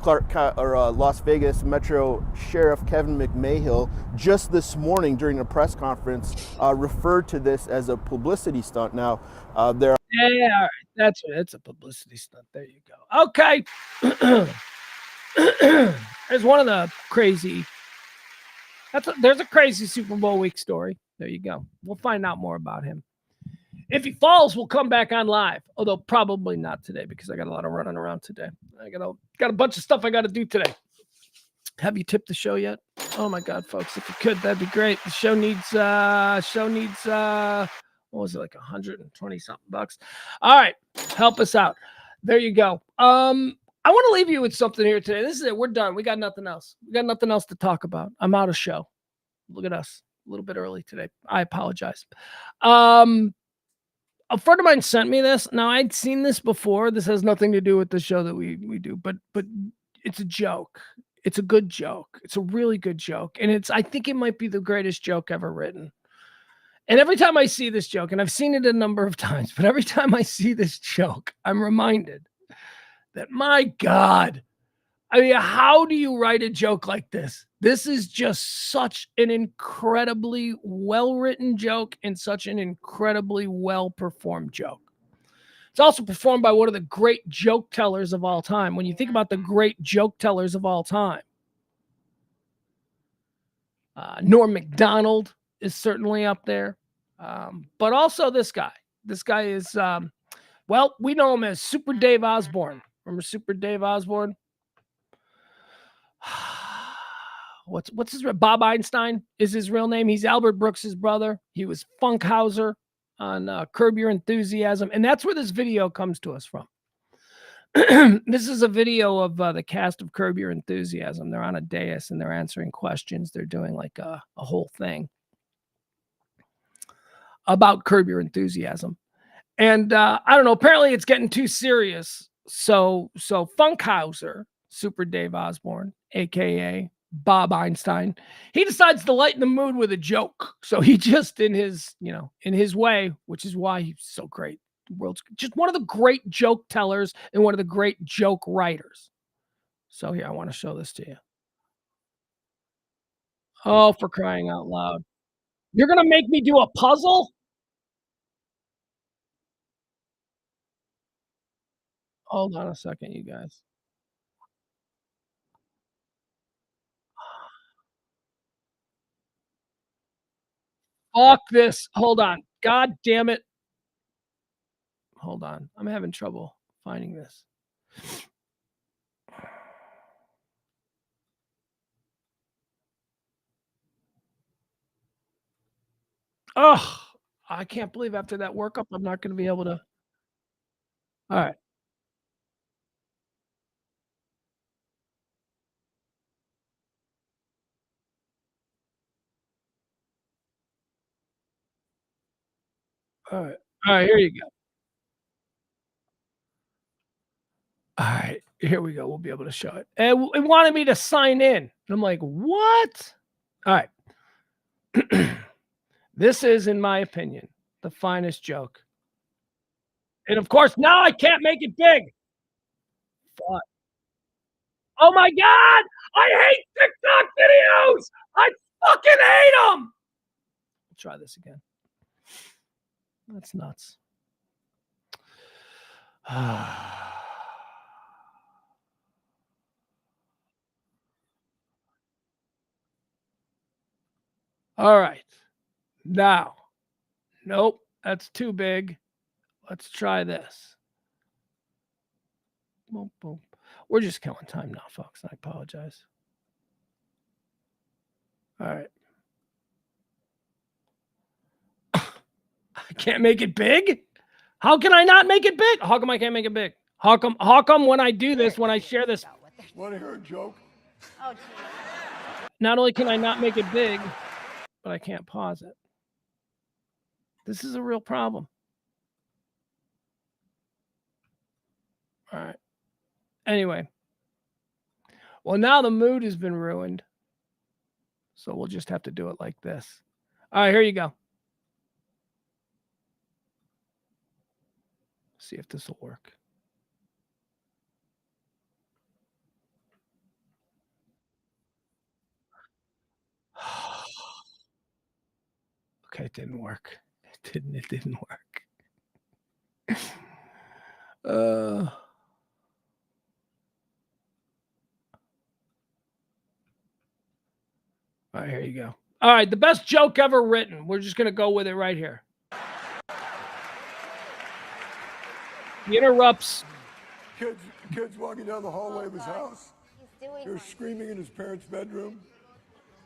C: Las Vegas Metro Sheriff Kevin McMahill just this morning during a press conference referred to this as a publicity stunt. Now, there.
A: Yeah, all right. That's a publicity stunt. There you go. Okay. There's one of the crazy. There's a crazy Super Bowl week story. There you go. We'll find out more about him. If he falls, we'll come back on live. Although probably not today because I got a lot of running around today. I got a bunch of stuff I got to do today. Have you tipped the show yet? Oh my God, folks! If you could, that'd be great. The show needs what was it, like 120 something bucks? All right, help us out. There you go. I want to leave you with something here today. This is it. We're done. We got nothing else. We got nothing else to talk about. I'm out of show. Look at us. A little bit early today. I apologize. A friend of mine sent me this. Now, I'd seen this before. This has nothing to do with the show that we do, but it's a joke. It's a good joke. It's a really good joke. And I think it might be the greatest joke ever written. And every time I see this joke, and I've seen it a number of times, but every time I see this joke, I'm reminded that, my God, I mean, how do you write a joke like this? This is just such an incredibly well-written joke and such an incredibly well-performed joke. It's also performed by one of the great joke tellers of all time. When you think about the great joke tellers of all time, Norm Macdonald is certainly up there, but also this guy. This guy is, well, we know him as Super Dave Osborne. Remember Super Dave Osborne? What's his Bob Einstein is his real name. He's Albert Brooks's brother. He was Funkhauser on Curb Your Enthusiasm, and that's where this video comes to us from. This is a video of the cast of Curb Your Enthusiasm. They're on a dais and they're answering questions. They're doing like a whole thing about Curb Your Enthusiasm. And I don't know, apparently it's getting too serious. So Funkhauser, Super Dave Osborne, aka Bob Einstein, he decides to lighten the mood with a joke. So he just in his way, which is why he's so great. The world's just one of the great joke tellers and one of the great joke writers. So here, I want to show this to you. Oh, for crying out loud. You're gonna make me do a puzzle? Hold on a second, you guys. Fuck this. Hold on. God damn it. Hold on. I'm having trouble finding this. Oh, I can't believe after that workup, I'm not gonna be able to. All right. All right. All right, here you go. All right, here we go. We'll be able to show it. And it wanted me to sign in. And I'm like, what? All right. This is, in my opinion, the finest joke. And of course, now I can't make it big. Fuck. Oh my God! I hate TikTok videos! I fucking hate them! I'll try this again. That's nuts. All right. Now, nope, that's too big. Let's try this. Boom, boom. We're just killing time now, folks. I apologize. All right. I can't make it big? How can I not make it big? How come I can't make it big? How come when I do this, when I share this,
B: Want to hear a joke?
D: Oh, geez.
A: not only can I not make it big, but I can't pause it. This is a real problem. All right. Anyway. Well, now the mood has been ruined. So we'll just have to do it like this. All right, here you go. See if this will work. Okay, it didn't work. It didn't work. All right, here you go. All right, the best joke ever written. We're just going to go with it right here. He interrupts.
B: Kids walking down the hallway of his house. They're screaming in his parents' bedroom.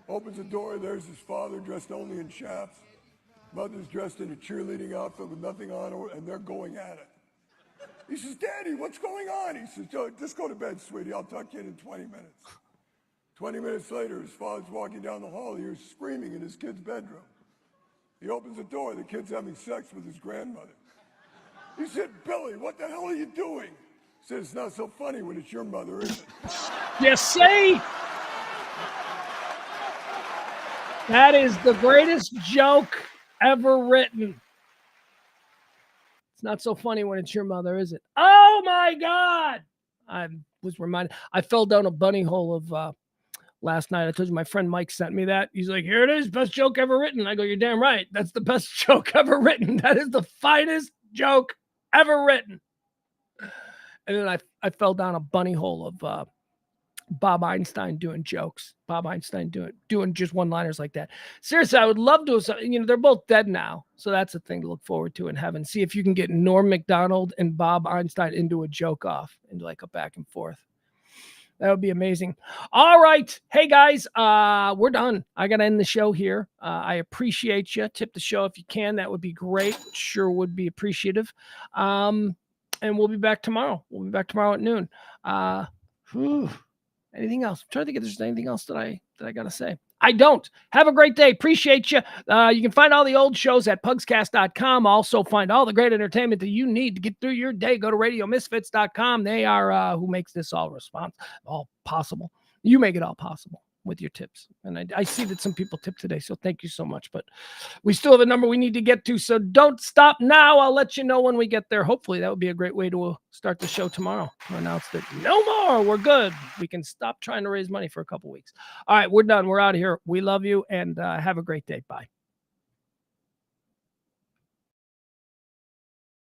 B: Opens the door, there's his father dressed only in chaps. Mother's dressed in a cheerleading outfit with nothing on her, and they're going at it. He says, Daddy, what's going on? He says, just go to bed, sweetie. I'll tuck you in 20 minutes. 20 minutes later, his father's walking down the hall. He hears screaming in his kid's bedroom. He opens the door. The kid's having sex with his grandmother. He said, Billy, what the hell are you doing? He said, it's not so funny when it's your mother, is it?
A: Yes, see? That is the greatest joke ever written. It's not so funny when it's your mother, is it? Oh my God! I was reminded. I fell down a bunny hole of last night. I told you my friend Mike sent me that. He's like, here it is, best joke ever written. I go, you're damn right. That's the best joke ever written. That is the finest joke ever written. And then I fell down a bunny hole of Bob Einstein doing jokes. Bob Einstein doing just one-liners like that. Seriously, I would love to. They're both dead now, so that's a thing to look forward to in heaven. See if you can get Norm Macdonald and Bob Einstein into a joke off, into like a back and forth. That would be amazing. All right. Hey, guys, we're done. I got to end the show here. I appreciate you. Tip the show if you can. That would be great. Sure would be appreciative. And we'll be back tomorrow. We'll be back tomorrow at noon. Anything else? I'm trying to think if there's anything else that I got to say. I don't. Have a great day. Appreciate you. You can find all the old shows at pugscast.com. Also find all the great entertainment that you need to get through your day. Go to radiomisfits.com. They are who makes this all possible. You make it all possible with your tips. And I see that some people tip today, so thank you so much. But we still have a number we need to get to, so don't stop now. I'll let you know when we get there. Hopefully that would be a great way to start the show tomorrow. To announce that no more, we're good. We can stop trying to raise money for a couple weeks. All right, we're done. We're out of here. We love you, and have a great day. Bye.